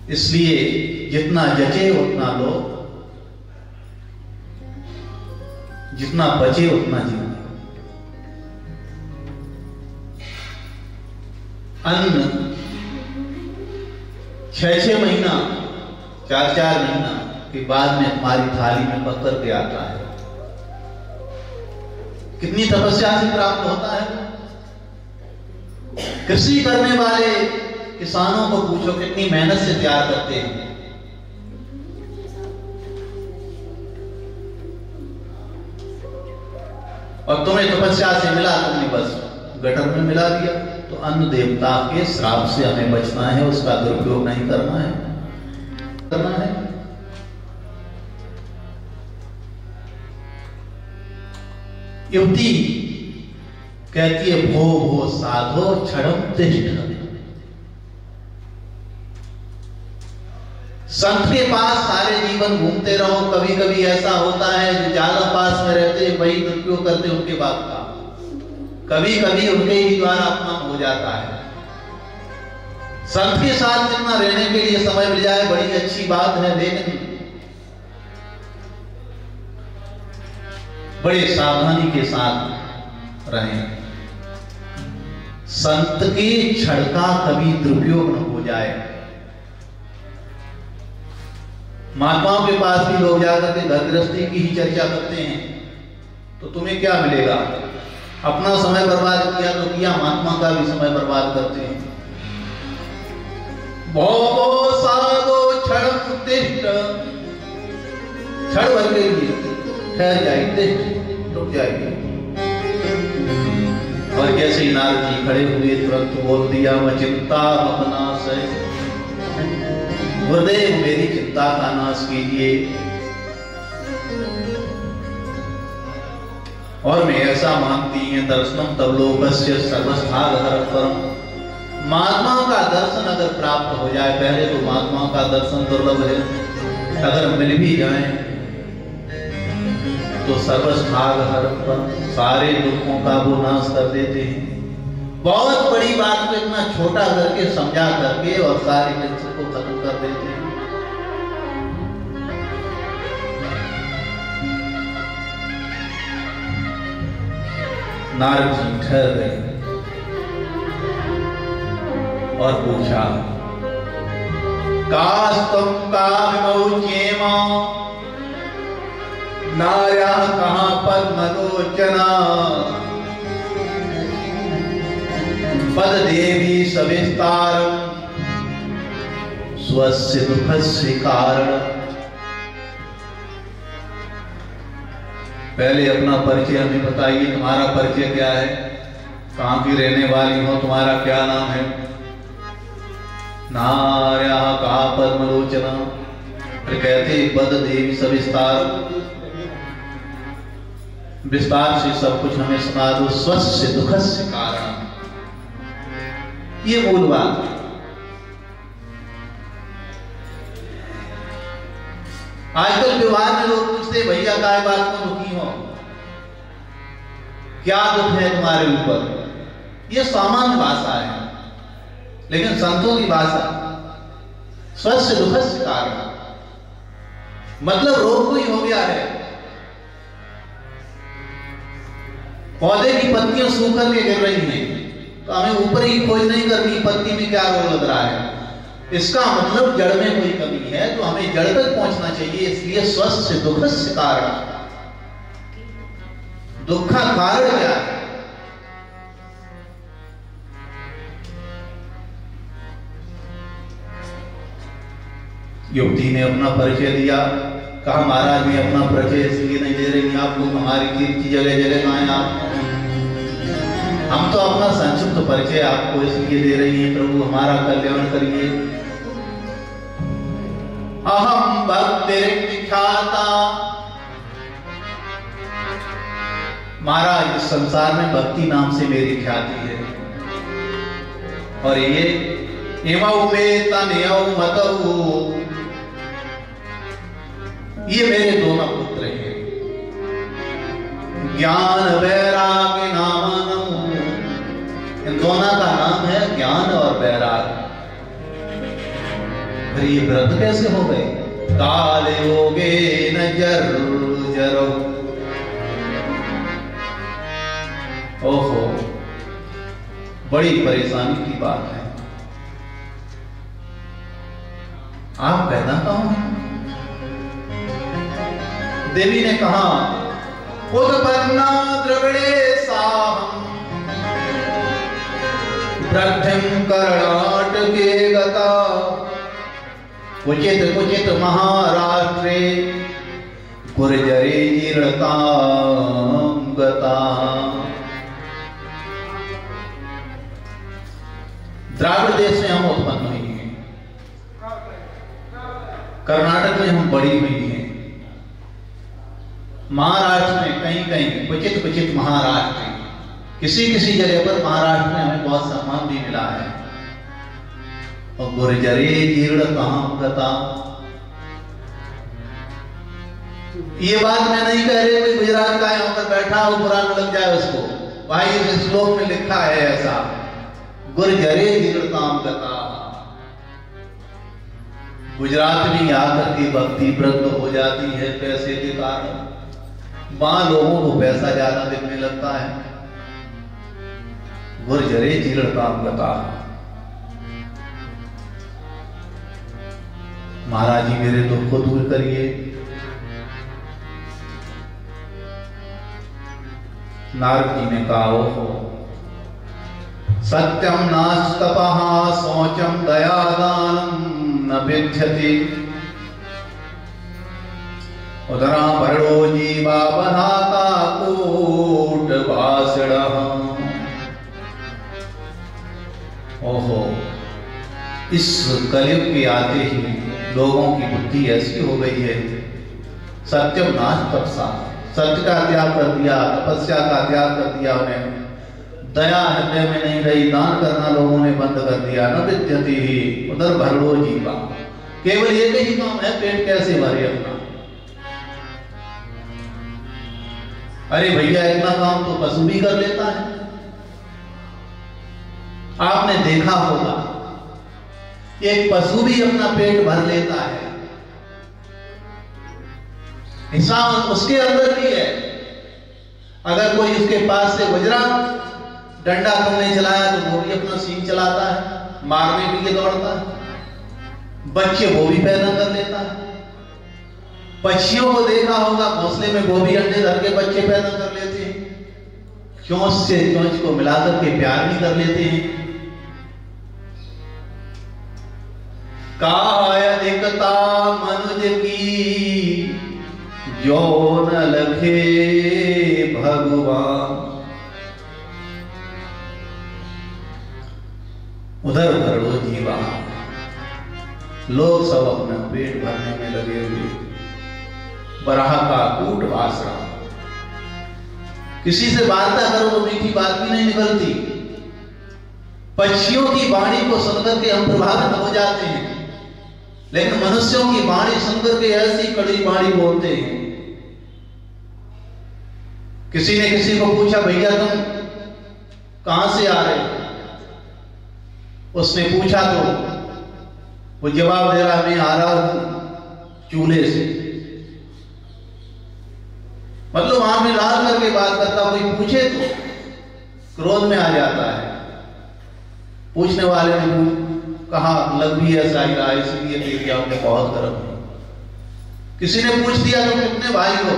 इसलिए जितना जचे उतना लो, जितना बचे उतना जियो। अन्न 6-6 महीना, 4-4 महीना के बाद में हमारी थाली में पक कर के आता है। कितनी तपस्या से प्राप्त होता है। कृषि करने वाले किसानों को पूछो कितनी मेहनत से तैयार करते हैं। और तुम्हें तपस्या से मिला, तुमने बस गटर में मिला दिया। तो अन्न देवता के श्राप से हमें बचना है, उसका दुरुपयोग नहीं करना है। युवती कहती है भो भो साधो क्षणम तिष्ठ। संत के पास सारे जीवन घूमते रहो, कभी कभी ऐसा होता है जो ज्यादा पास में रहते वही दुरुपयोग करते उनके बाद का, कभी कभी उनके ही द्वारा अपमान हो जाता है। संत के साथ जितना रहने के लिए समय मिल जाए बड़ी अच्छी बात है, लेकिन बड़े सावधानी के साथ रहें। संत के क्षण का कभी दुरुपयोग न हो जाए। महात्माओं के पास भी लोग जाकर के घर गृहस्थी की ही चर्चा करते हैं, तो तुम्हें क्या मिलेगा? अपना समय बर्बाद किया तो किया, महात्मा का भी समय बर्बाद करते हैं। भो साधो क्षण तिष्ठ, क्षण भर के लिए ठहर जाएगी, रुक जाएगी। और जैसे ही नारद जी खड़े हुए तुरंत बोल दिया, मैं चिंता अपनाश है, गुरुदेव मेरी चिंता का नाश कीजिए। और मैं ऐसा मानती है दर्शनम तब लोकस्य सर्वस्थाग परम। महात्माओं का दर्शन अगर प्राप्त हो जाए, पहले तो महात्माओं का दर्शन दुर्लभ है, अगर मिल भी जाए तो सर्वस्थाग परम, सारे दुखों का वो नाश कर देते हैं। बहुत बड़ी बात को इतना छोटा करके समझा करके और सारी टेंशन को खत्म कर देते हैं। नारद जी ठहर गए और पूछा, कास्तम कामोचेमा नार्या कहां पद्मलोचना पद देवी सविस्तारम स्वस्य दुखस्य कारण। पहले अपना परिचय हमें बताइए, तुम्हारा परिचय क्या है, कहां की रहने वाली हो, तुम्हारा क्या नाम है? नार्या कहा पद्मलोचना, फिर कहते पद देवी सविस्तार, विस्तार से सब कुछ हमें सुना दो। स्वस्य दुखस्य कारण, ये मूल बात है। आजकल व्यवहार में लोग पूछते भैया काय बात को दुखी हो, क्या दुख है तुम्हारे ऊपर? ये सामान्य भाषा है, लेकिन संतों की भाषा स्वस्य दुखस्य कारण, मतलब रोग कोई हो गया है, पौधे की पत्तियां सूख करके गिर रही हैं, तो हमें ऊपर ही खोज नहीं करनी पत्ती में क्या रोग लग रहा है, इसका मतलब जड़ में कोई कमी है, तो हमें जड़ तक पहुंचना चाहिए। इसलिए स्वस्य दुखस्य कारण, दुख का कारण क्या है? युवती ने अपना परिचय दिया, कहा महाराज मैं अपना परिचय इसलिए नहीं दे रही, आप लोग हमारी कीर्ति जगह जगह कहां आप, हम तो अपना संक्षिप्त परिचय आपको इसलिए दे रही हैं, प्रभु हमारा कल्याण करिए। अहम भक्तिरिख्याता, महाराज इस संसार में भक्ति नाम से मेरी ख्याति है, और ये इमौ वेतनयौ मतौ, ये मेरे दोनों पुत्र हैं। ज्ञान वैराग्य नामनौ, इन दोनों का नाम है ज्ञान और वैराग्य। फिर ये व्रत कैसे हो गए? काल योगे न जरो, ओहो बड़ी परेशानी की बात है। आप पैदा कहां हैं? देवी ने कहा उत्पन्ना द्रविड़े साहम वृद्धिम कर्णाटके गता, कुचित कुचित महाराष्ट्रे गुर्जरे जीर्णतां गता। द्राविड़ देश में हम उत्पन्न हुई हैं, कर्नाटक में हम बड़ी हुई हैं, महाराष्ट्र में कहीं कहीं क्वचित क्वचित महाराष्ट्र, किसी किसी जगह पर महाराष्ट्र में हमें बहुत सम्मान भी मिला है। और गुर्जरे जीर्ण काम गता, ये बात मैं नहीं कह रही कोई गुजरात का यहां पर बैठा हो बुरा न लग जाए उसको, भाई इस श्लोक में लिखा है ऐसा, गुर्जरे जीर्ण काम गता। गुजरात में आकर के भक्ति वृद्ध हो जाती है पैसे के कारण, वहां लोगों को पैसा ज्यादा दिखने लगता है। गुर्जरे जीर्ण काम गता। महाराज जी मेरे दुख को दूर करिए। नारद जी ने कहा हो सत्यम नास्तपः शौचम दयादानम न विद्यते, उदरा भरणो जीवा बधाता कूट भाषणः। ओहो, इस कलयुग के आते ही लोगों की बुद्धि ऐसी हो गई है, सत्यम नाश तपसा, सत्य का त्याग कर दिया, तपस्या का त्याग कर दिया उन्हें, दया हृदय में नहीं रही, दान करना लोगों ने बंद कर दिया। न विद्यते ही उधर भरणो जीवा, केवल एक ही काम है, पेट कैसे भरे अपना। अरे भैया इतना काम तो पशु भी कर लेता है। आपने देखा होगा एक पशु भी अपना पेट भर लेता है, हिसाब उसके अंदर भी है। अगर कोई उसके पास से गुजरा, डंडा तुमने चलाया तो वो भी अपना सींग चलाता है, मारने के लिए दौड़ता है। बच्चे वो भी पैदा कर लेता है। पक्षियों को देखा होगा घोंसले में वो भी अंडे धर के बच्चे पैदा कर लेते हैं, चोंच से चोंच को मिलाकर के प्यार भी कर लेते हैं। काय एकता मनुज की जो न लखे भगवान। उधर भरो जीवा, लोग सब अपना पेट भरने में लगे हुए। बराह का कूट वासना, किसी से वार्ता करो तो मीठी बात भी नहीं निकलती। पक्षियों की वाणी को सुनकर के हम प्रभावित हो जाते हैं, लेकिन मनुष्यों की वाणी सुनकर के ऐसी कड़ी वाणी बोलते हैं। किसी ने किसी को पूछा भैया तुम कहां से आ रहे हो? उसने पूछा तो वो जवाब दे रहा मैं आ रहा हूं चूल्हे से। मतलब वहां में लाल करके बात करता, कोई पूछे तो क्रोध में आ जाता है। पूछने वाले ने कहा लग भी ऐसा ही रहा, इसलिए दे दिया, उन्हें बहुत गर्म है। किसी ने पूछ दिया तुम कितने भाई हो?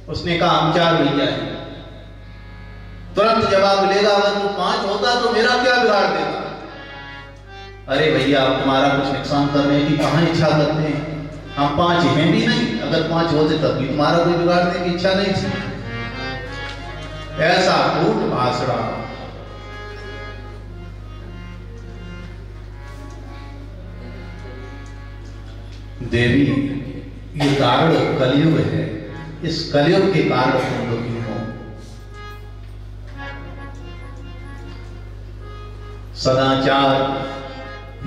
उसने कहा हम 4 भैया हैं। तुरंत जवाब मिलेगा अगर तू 5 होता तो मेरा क्या बिगाड़ देता? अरे भैया अब तुम्हारा कुछ नुकसान करने की कहां इच्छा करते हैं, हम 5 हैं भी नहीं, अगर 5 होते तब भी तुम्हारा कोई बिगाड़ने की इच्छा नहीं थी। ऐसा कूट भाषणा। देवी ये कारण कलयुग है, इस कलयुग के कारण तुम दुखी हो। सदाचार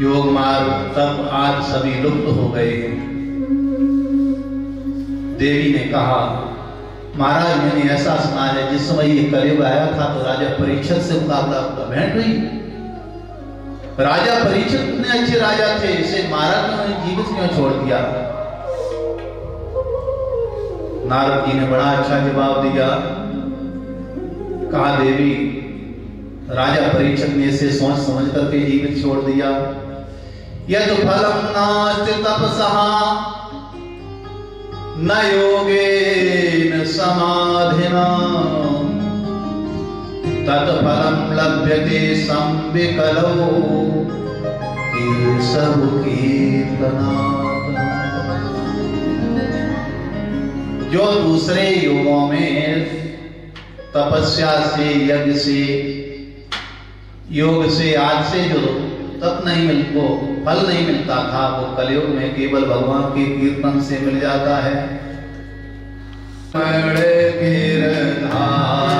योग मार्ग तब आज सभी लुप्त हो गए हैं। देवी ने कहा महाराज मैंने ऐसा सुना है जिस समय ये कलयुग आया था तो राजा परीक्षित से मुकाबला हुआ, भेंट हुई। राजा परीक्षित इतने अच्छे राजा थे, इसे मारा क्यों, जीवित क्यों छोड़ दिया? नारद जी ने बड़ा अच्छा जवाब दिया। कहा देवी राजा परीक्षित ने इसे सोच समझ करके जीवित छोड़ दिया। यद फलम नास्ति तपसः न योगेन समाधिना तत्फलम लभ्यते संविकलो केशव कीर्तनात्। जो दूसरे युगों में तपस्या से यज्ञ से योग से आज से जो तप नहीं मिलता, फल नहीं मिलता था, वो कलयुग में केवल भगवान के कीर्तन से मिल जाता है। गिरधारी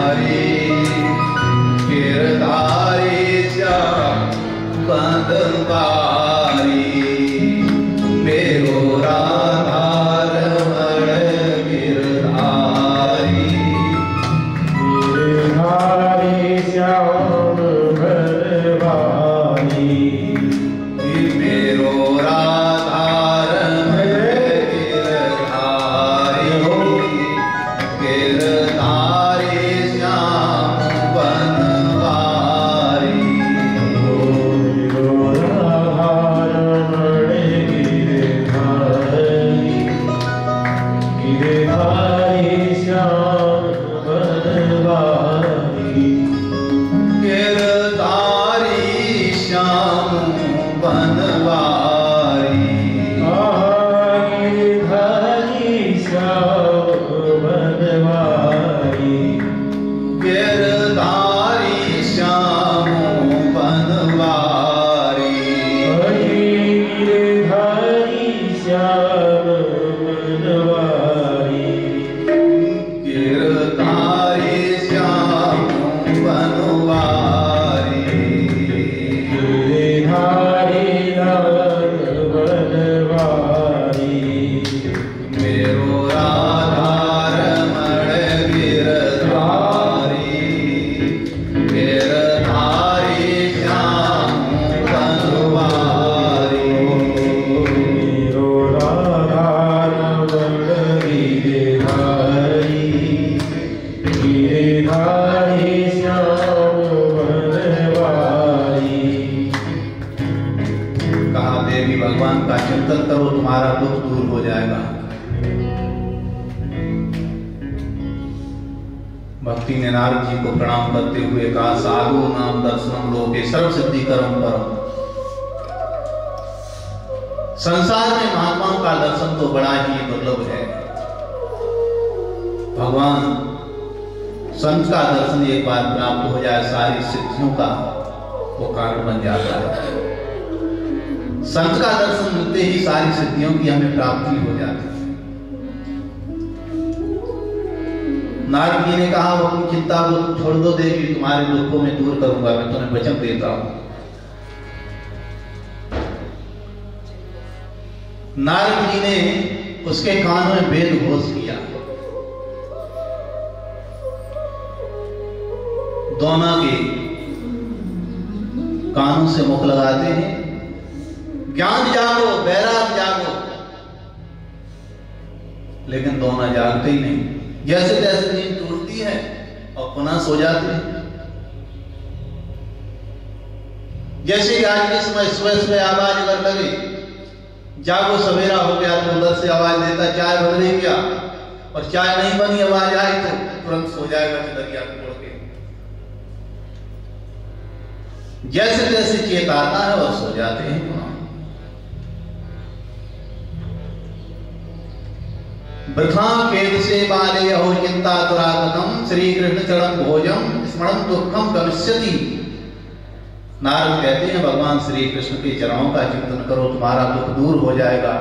गिरधारी श्याम बनवारी। भगवान का चिंतन करो, तुम्हारा दुख दूर हो जाएगा। भक्ति ने नारद जी को प्रणाम करते हुए कहा, साधु नाम दर्शनम लोके सर्व सिद्धि कर्म परम। संसार में महात्माओं का दर्शन तो बड़ा ही दुर्लभ है। भगवान संत का दर्शन एक बार प्राप्त हो जाए, सारी सिद्धियों का वो कारण बन जाता है। संत का दर्शन मिलते ही सारी सिद्धियों की हमें प्राप्ति हो जाती है। नारद जी ने कहा, वो अपनी चिंता को छोड़ दो देवी, तुम्हारे दुखों में दूर करूंगा, मैं तुम्हें वचन देता हूं। नारद जी ने उसके कानों में वेद घोष किया। दोनों के कानों से मुख लगाते हैं, ज्ञान जागो, वैराग जागो, लेकिन दोनों जागते ही नहीं। जैसे जैसे नींद टूटती है और पुनः सो जाते हैं। जैसे आज के समय सुबह सुबह आवाज अगर लगे, जागो सवेरा हो गया, तो उधर से आवाज देता चाय बन रही क्या, और चाय नहीं बनी आवाज आई तो तुरंत सो जाएगा चिदरिया तोड़ के। जैसे जैसे चेत आता है और सो जाते हैं पुनः। वृथा खेद से बाले अहो चिंता दुरागतम श्री कृष्ण चरण भोजम स्मरण दुखम गमिष्यति। नारद कहते हैं, भगवान श्री कृष्ण के चरणों का चिंतन करो, तुम्हारा दुख दूर हो जाएगा।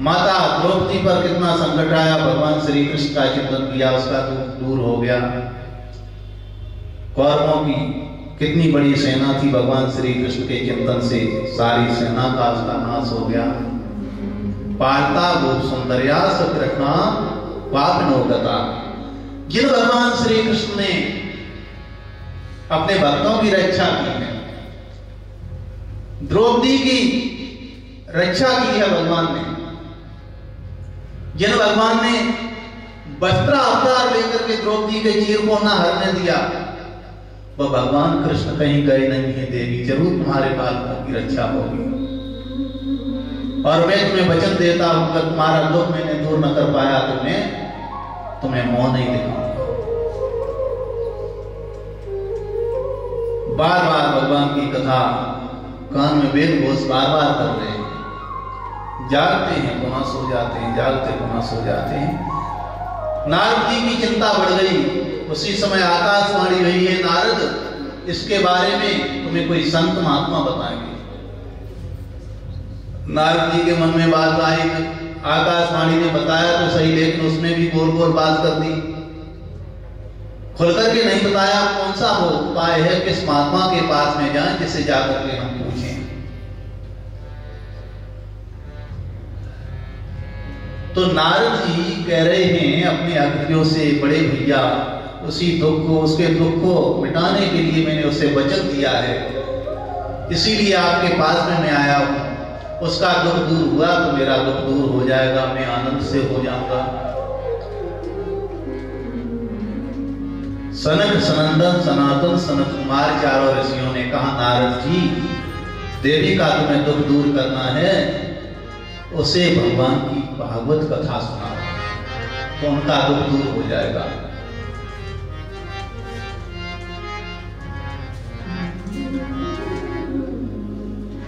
माता द्रौपदी पर कितना संकट आया, भगवान श्री कृष्ण का चिंतन किया, उसका दुख दूर हो गया। कौरवों की कितनी बड़ी सेना थी, भगवान श्री कृष्ण के चिंतन से सारी सेना का उसका नाश हो गया। पालता गोप सुंदरिया कृष्णा पापनोगता। जिन भगवान श्री कृष्ण ने अपने भक्तों की रक्षा की है, द्रौपदी की रक्षा की है भगवान ने, जिन भगवान ने वस्त्र अवतार लेकर के द्रौपदी के चीर को न हरने दिया, वह भगवान कृष्ण कहीं गए नहीं है देवी, जरूर तुम्हारे बालकों की रक्षा होगी। और मैं तुम्हें वचन देता हूं कि तुम्हारा दुख मैंने दूर न कर पाया तो मैं तुम्हें मोह नहीं दिखाऊंगा। बार बार भगवान की कथा कान में वेद घोष बार बार कर रहे हैं। जागते हैं पुनः सो जाते हैं, जागते पुनः सो जाते हैं। नारद जी की चिंता बढ़ गई। उसी समय आकाशवाणी हुई है, नारद इसके बारे में तुम्हें कोई संत महात्मा बताएंगे। नारद जी के मन में बात आई, आकाशवाणी ने बताया तो सही, लेकिन उसमें भी गोल गोल बात कर दी, खुल करके नहीं बताया कौन सा वो उपाय है, किस महात्मा के पास में जाएं जिसे जाकर के हम पूछें। तो नारद जी कह रहे हैं अपने अग्रजों से, बड़े भैया उसी दुख को, उसके दुख को मिटाने के लिए मैंने उसे वचन दिया है, इसीलिए आपके पास में मैं आया हूं। उसका दुख दूर हुआ तो मेरा दुख दूर हो जाएगा, मैं आनंद से हो जाऊंगा। सनक सनंदन सनातन सनत कुमार चारों ऋषियों ने कहा, नारद जी, देवी का तुम्हें दुख दूर करना है, उसे भगवान की भागवत कथा सुनाओ तो उनका दुख दूर हो जाएगा।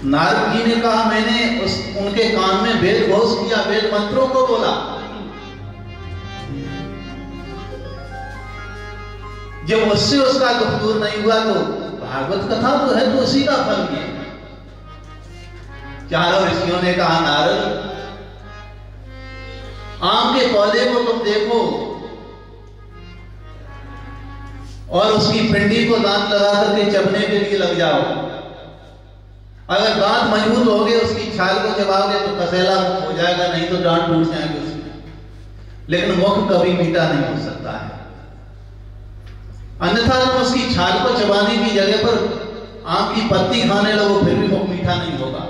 नारद जी ने कहा, मैंने उनके कान में वेद घोष किया, वेद मंत्रों को बोला। जब उससे उसका दुख दूर नहीं हुआ तो भागवत कथा तो है, तो उसी का फल है। चारों ऋषियों ने कहा, नारद, आम के पौधे को तुम देखो और उसकी पिंडी को दांत लगा करके चबने के लिए लग जाओ। अगर दांत मजबूत हो गए, उसकी छाल को चबाओगे तो कसेला मुख हो जाएगा, नहीं तो दांत टूट जाएंगे उसमें। लेकिन मुख कभी मीठा नहीं हो सकता है। अन्यथा तुम उसकी छाल को चबाने की जगह पर आम की पत्ती खाने लगो, फिर भी मुख मीठा नहीं होगा।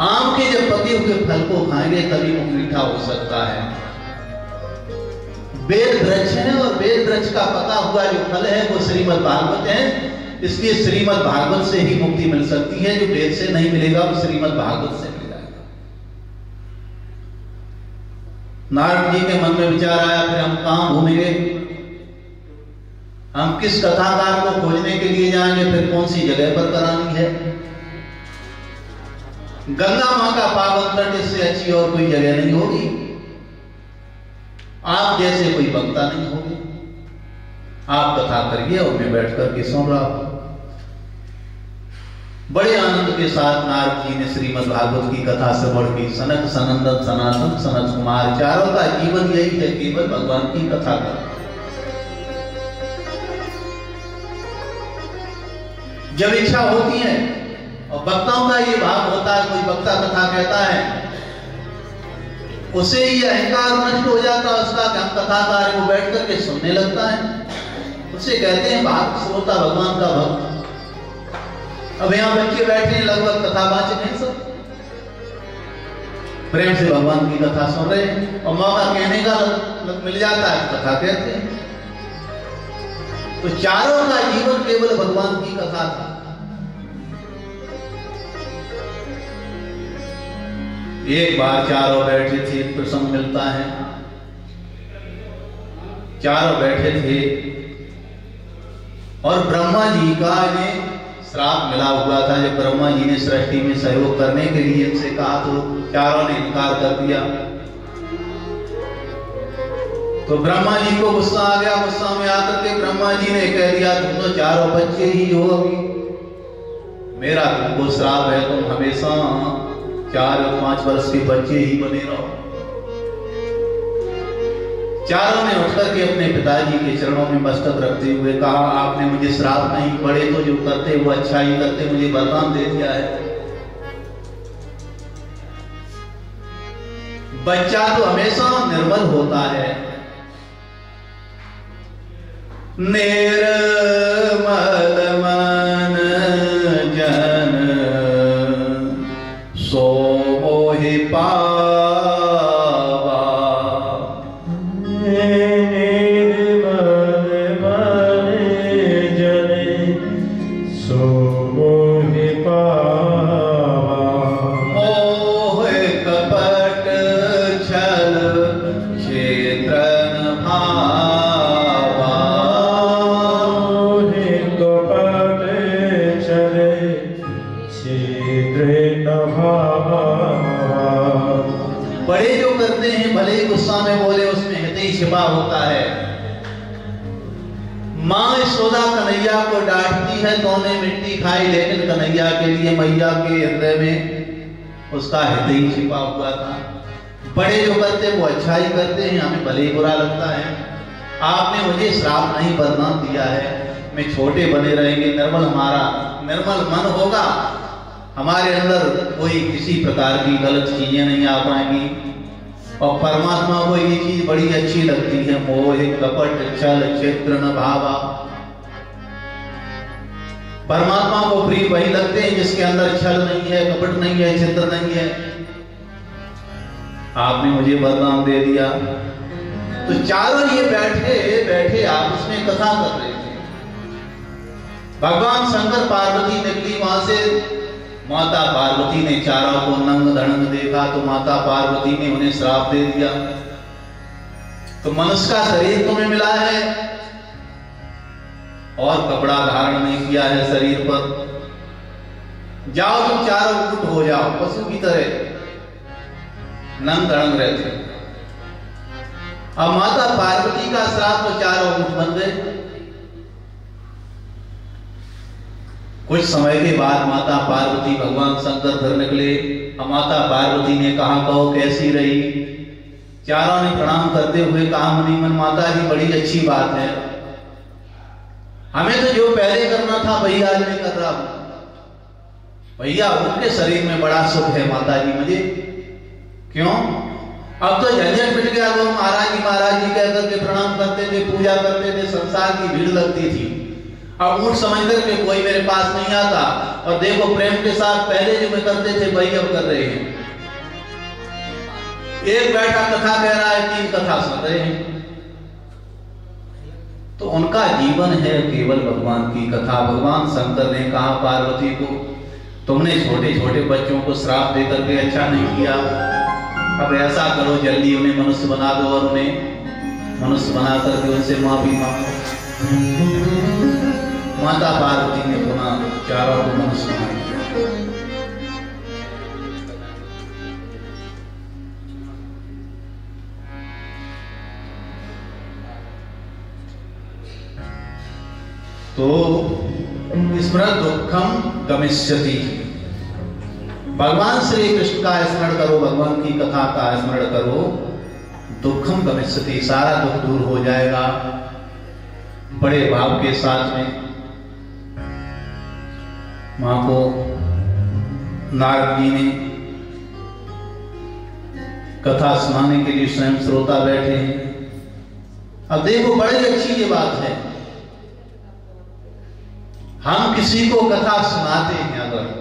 आम के जब पके हुए फल को खाएंगे तभी मुख मीठा हो सकता है। वेद वृक्ष है और वेद वृक्ष का पका हुआ जो फल है वो श्रीमद् भागवत है। इसलिए श्रीमद् भागवत से ही मुक्ति मिल सकती है। जो वेद से नहीं मिलेगा वो श्रीमद् भागवत से मिल जाएगा। नारद जी के मन में विचार आया, फिर हम कहां घूमेंगे, हम किस कथाकार को खोजने के लिए जाएंगे, फिर कौन सी जगह पर करानी है। गंगा मां का पावन तट, इससे अच्छी और कोई जगह नहीं होगी। आप जैसे कोई वक्ता नहीं होगी, आप कथा करिए और मैं बैठ करके सुन रहा हूं। बड़े आनंद के साथ नारद जी ने श्रीमद् भागवत की कथा श्रवण की। सनक सनंदन सनातन सनत कुमार चारों का जीवन यही है, केवल भगवान की कथा का। जब इच्छा होती है और वक्ताओं का ये भाव होता है, कोई वक्ता कथा कहता है, उसे ये अहंकार नष्ट हो जाता है उसका कि हम कथाकार को बैठ करके सुनने लगता है। उसे कहते हैं भाग श्रोता, भगवान का भक्त। अब यहां बच्चे बैठे लगभग कथावाचक हैं, सब प्रेम से भगवान की कथा सुन रहे हैं और मौका कहने का मिल जाता है, कथा कहते हैं। तो चारों का जीवन केवल भगवान की कथा था। एक बार चारों बैठे थे, प्रसंग मिलता है, चारों बैठे थे और ब्रह्मा जी का इन्हें श्राप मिला हुआ था। जब ब्रह्मा जी ने सृष्टि में सहयोग करने के लिए इनसे कहा तो चारों ने इनकार कर दिया। तो ब्रह्मा जी को गुस्सा आ गया। गुस्सा में आकर के ब्रह्मा जी ने कह दिया, तुम तो चारों बच्चे ही हो, अभी मेरा तुमको श्राप है, तुम हमेशा 4 और 5 वर्ष के बच्चे ही बने रहो। चारों ने उठकर के अपने पिताजी के चरणों में मस्तक रखते हुए कहा, आपने मुझे श्राप नहीं पड़े तो जो करते वो अच्छा ही करते, मुझे वरदान दे दिया है। बच्चा तो हमेशा निर्मल होता है, निर्मल मन जन सो मोहि पावा। निर्मल मन जन सो मोहि पावा। मोह कपट छल क्षेत्र न भावा। मोह कपट छल क्षेत्र न भावा। बड़े जो करते हैं भले ही गुस्सा में बोले, उसमें हित छिपा होता है। माँ यशोदा कन्हैया को डांटती है, तूने मिट्टी खाई, लेकिन कन्हैया के लिए मैया के हृदय में उसका हित ही छिपा हुआ था। बड़े जो करते वो अच्छा ही करते हैं, हमें भले ही बुरा लगता है। आपने मुझे श्राप नहीं वरदान दिया है, मैं छोटे बने रहेंगे, निर्मल हमारा निर्मल मन होगा, हमारे अंदर कोई किसी प्रकार की गलत चीजें नहीं आ पाएंगी। और परमात्मा को ये चीज बड़ी अच्छी लगती है, मोह कपट छल क्षेत्र न भावा। परमात्मा को प्रिय वही लगते हैं जिसके अंदर छल नहीं है, कपट नहीं है, छिद्र नहीं है। आपने मुझे वरदान दे दिया, तो चारों ये बैठे बैठे आपस में कथा कर रहे थे। भगवान शंकर पार्वती निकली वहां से। माता पार्वती ने चारों को नंग धड़ंग देखा तो माता पार्वती ने उन्हें श्राप दे दिया। तो मनुष्य का शरीर तुम्हें मिला है और कपड़ा धारण नहीं किया है शरीर पर, जाओ तुम चारों उठ हो जाओ, पशु की तरह नंग धड़ंग रहते। अब माता पार्वती का श्राप तो चारों उठ बन गए। कुछ समय के बाद माता पार्वती भगवान शंकर घर निकले। अब माता पार्वती ने कहा कहो कैसी रही। चारों ने प्रणाम करते हुए कहा मुनिमन माता जी बड़ी अच्छी बात है, हमें तो जो पहले करना था वही आज मैं कर रहा हूं। भैया उनके शरीर में बड़ा सुख है माता जी मुझे। क्यों? अब तो झंझट मिट गया। लोग महाराज जी कह करके प्रणाम करते थे, पूजा करते थे, संसार की भीड़ लगती थी। अब ऊँट समझ करके कोई मेरे पास नहीं आता। और देखो प्रेम के साथ पहले जो मैं करते थे वही अब कर रहे हैं। एक बैठा कथा कह रहा है, 3 कथा सुन रहे हैं। तो उनका जीवन है केवल भगवान की कथा। भगवान शंकर ने कहा पार्वती को तुमने छोटे छोटे बच्चों को श्राप दे करके अच्छा नहीं किया, अब ऐसा करो जल्दी उन्हें मनुष्य बना दो और उन्हें मनुष्य बना करके उनसे माफी मांगो। माता पार्वती ने पुनः चारों को मनुष्य बना दिया। तो स्मरण दुखम गमिष्यति। भगवान श्री कृष्ण का स्मरण करो, भगवान की कथा का स्मरण करो, दुखम गमिष्यति, सारा दुख दूर हो जाएगा। बड़े भाव के साथ में मां को नारद जी ने कथा सुनाने के लिए स्वयं श्रोता बैठे हैं। अब देखो बड़ी अच्छी ये बात है, हम किसी को कथा सुनाते हैं, अगर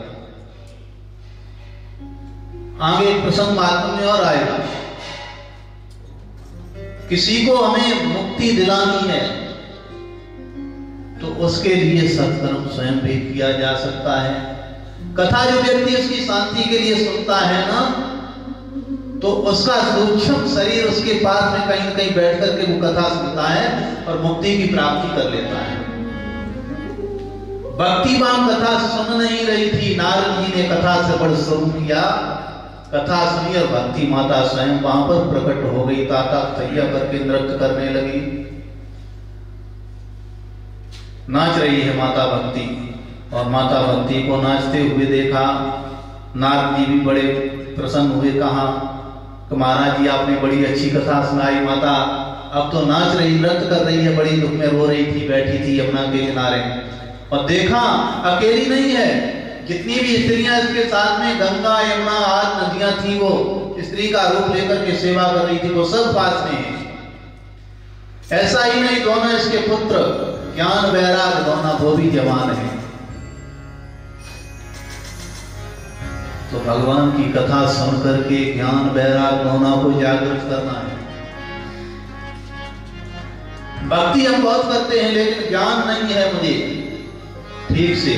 आगे एक प्रसंग माध्यम में और आएगा, किसी को हमें मुक्ति दिलानी है तो उसके लिए सत्कर्म स्वयं भी किया जा सकता है। कथा जो व्यक्ति उसकी शांति के लिए सुनता है ना, तो उसका सूक्ष्म शरीर उसके पास में कहीं न कहीं बैठ करके वो कथा सुनता है और मुक्ति की प्राप्ति कर लेता है। भक्तिमान कथा सुन नहीं रही थी, नारद जी ने कथा से बड़ शुरू किया। कथा सुनी और भक्ति माता स्वयं वहां पर प्रकट हो गई, ताता तैया करके नृत्य करने लगी। नाच रही है माता भक्ति, और माता भक्ति को नाचते हुए देखा। नारद जी भी बड़े प्रसन्न हुए, कहा कि महाराज जी आपने बड़ी अच्छी कथा सुनाई, माता अब तो नाच रही, नृत्य कर रही है, बड़ी दुख में रो रही थी, बैठी थी यमुना के किनारे। और देखा अकेली नहीं है, जितनी भी स्त्रियां इसके साथ में गंगा यमुना आदि नदियां थी, वो स्त्री का रूप लेकर के सेवा कर रही थी, वो सब पास में है। ऐसा ही नहीं, दोनों इसके पुत्र ज्ञान वैराग दोनों वो भी जवान है। तो भगवान की कथा सुन करके ज्ञान वैराग दोनों को जागृत करना है। भक्ति हम बहुत करते हैं लेकिन ज्ञान नहीं है मुझे ठीक से,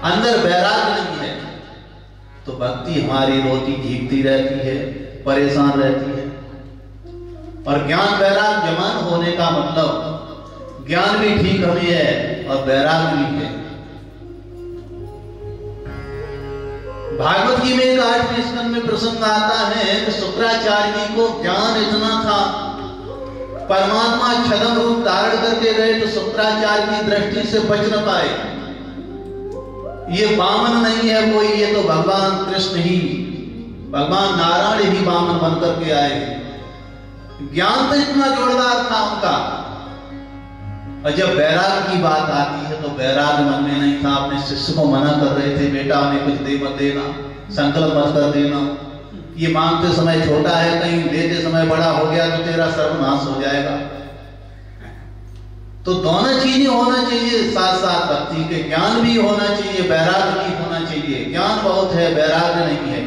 अंदर वैराग्य नहीं है, तो भक्ति हमारी रोती झीकती रहती है, परेशान रहती है। और ज्ञान वैराग जमान होने का मतलब ज्ञान भी ठीक हमें है और वैराग भी है। भागवत जी में 8वें स्कंद में प्रसंग आता है कि शुक्राचार्य जी को ज्ञान इतना था, परमात्मा छद्म रूप धारण करके गए तो शुक्राचार्य की दृष्टि से बच न पाए। ये वामन नहीं है कोई, ये तो भगवान कृष्ण ही, भगवान नारायण ही वामन बन करके आए। ज्ञान तो इतना जोरदार था उनका, और जब वैराग की बात आती है तो वैराग मन में नहीं था। अपने शिष्य को मना कर रहे थे, बेटा उन्हें कुछ दे मत देना, संकल्प मत कर देना, ये मांगते समय छोटा है, कहीं देते समय बड़ा हो गया तो तेरा सर्वनाश हो जाएगा। तो दोनों चीजें होना चाहिए साथ साथ, भक्ति के ज्ञान भी होना चाहिए, वैराग्य भी होना चाहिए। ज्ञान बहुत है, वैराग्य नहीं है।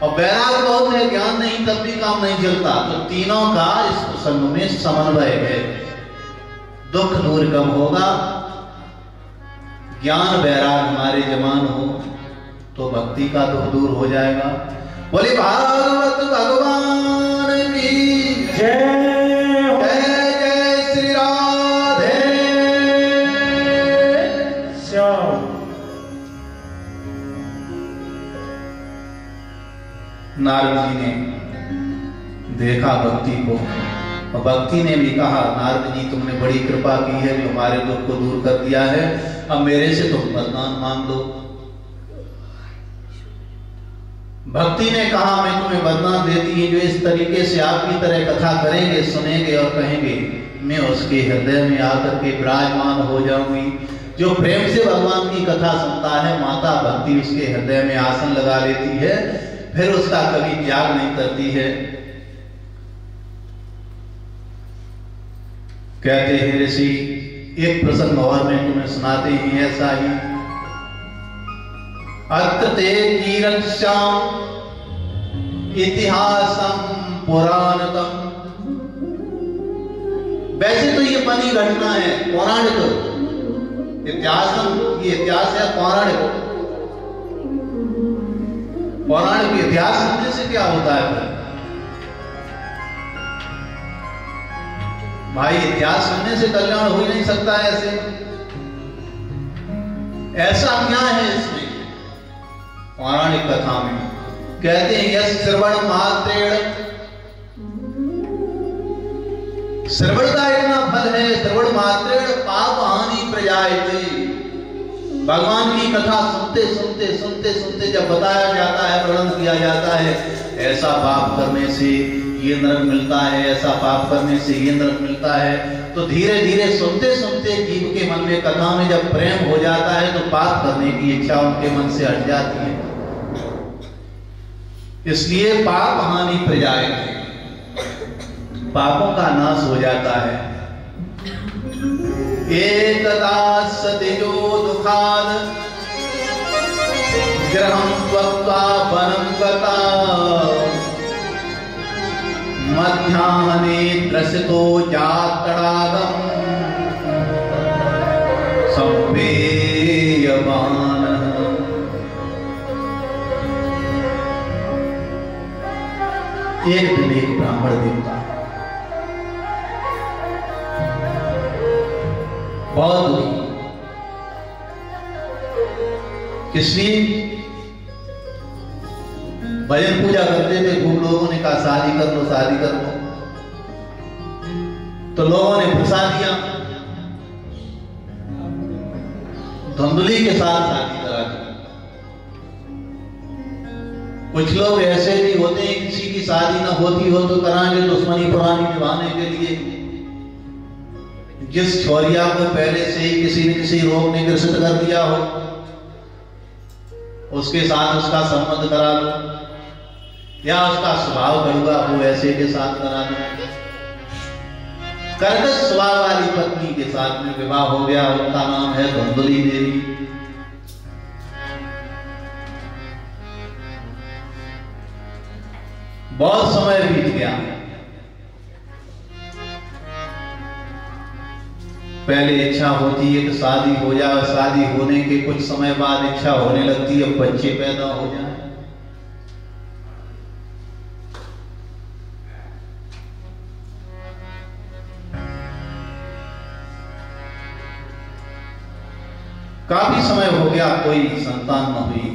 और वैराग बहुत है, ज्ञान नहीं तब भी काम नहीं चलता। तो तीनों का इस प्रसंग में समन्वय है। दुख दूर कब होगा? ज्ञान वैराग हमारे जवान हो तो भक्ति का दुख दूर हो जाएगा। बोले भागवत भगवान की जय हो। जय जय श्री राधे श्याम। नारद जी ने देखा भक्ति को, और भक्ति ने भी कहा, नारद जी तुमने बड़ी कृपा की है जो हमारे दुख को दूर कर दिया है, अब मेरे से तुम वरदान मांग लो। भक्ति ने कहा मैं तुम्हें वरदान देती है, जो इस तरीके से आपकी तरह कथा करेंगे, सुनेंगे और कहेंगे, मैं उसके हृदय में आकर के विराजमान हो जाऊंगी। जो प्रेम से भगवान की कथा सुनता है, माता भक्ति उसके हृदय में आसन लगा लेती है, फिर उसका कभी त्याग नहीं करती है। कहते हैं ऋषि, एक प्रसंग और में तुम्हें सुनाते हैं ऐसा ही। अत्र ते कीरत श्याम इतिहासम पुराणतम। वैसे तो ये बनी घटना है, पौराणिक इतिहासम, ये इतिहास है पौराणिक। पौराणिक इतिहास सुनने से क्या होता है फिर? भाई इतिहास सुनने से कल्याण हो ही नहीं सकता है। ऐसा क्या है इसमें पौराणिक कथा में? कहते हैं यस श्रवण मात्रेण, श्रवण का इतना फल है, श्रवण मात्रेण पाप हानि प्रजायते। भगवान की कथा सुनते सुनते सुनते सुनते जब बताया जाता है, वर्णन किया जाता है, ऐसा पाप करने से ये नरक मिलता है, ऐसा पाप करने से ये नरक मिलता है, तो धीरे धीरे सुनते सुनते जीव के मन में, कथा में जब प्रेम हो जाता है तो पाप करने की इच्छा उनके मन से हट जाती है। इसलिए पाप हानि प्रजायते, पापों का नाश हो जाता है। एकदा सतिजो दुखाद ग्रहं त्वक्त्वा वनं गता, मध्याह्ने दृश्यतो जातडागम् संपेयमानः। एक दिन एक ब्राह्मण देवता बहुत दुखी, किसलिए? भजन पूजा करते थे, खूब लोगों ने कहा शादी कर लो, शादी कर लो, तो लोगों ने फंसा दिया, धुंधली के साथ शादी करा दी। कुछ लोग ऐसे भी होते हैं, किसी की शादी ना होती हो तो कराएंगे दुश्मनी पुरानी निभाने के लिए। जिस छोरिया को पहले से ही किसी न किसी रोग ने ग्रसित कर दिया हो, उसके साथ उसका संबंध करा लो, या उसका स्वभाव कड़वा हो ऐसे के साथ करा दो। कर्कश स्वभाव वाली पत्नी के साथ में विवाह हो गया, उनका नाम है धुंधली देवी। बहुत समय बीत गया, पहले इच्छा होती है कि शादी हो जाए, शादी होने के कुछ समय बाद इच्छा होने लगती है बच्चे पैदा हो जाए। काफी समय हो गया, कोई संतान न हुई।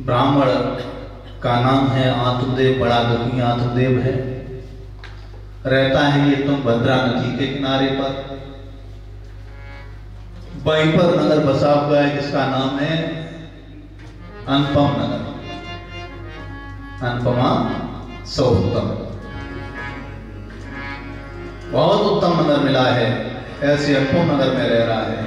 ब्राह्मण का नाम है आत्मदेव, बड़ा दुखी आत्मदेव है, रहता है ये तुंगभद्रा नदी के किनारे पर। वहीं पर नगर बसा हुआ है जिसका नाम है अनुपम नगर, अनुपमा सौतम। बहुत उत्तम नगर मिला है, ऐसे अनुपम नगर में रह रहा है।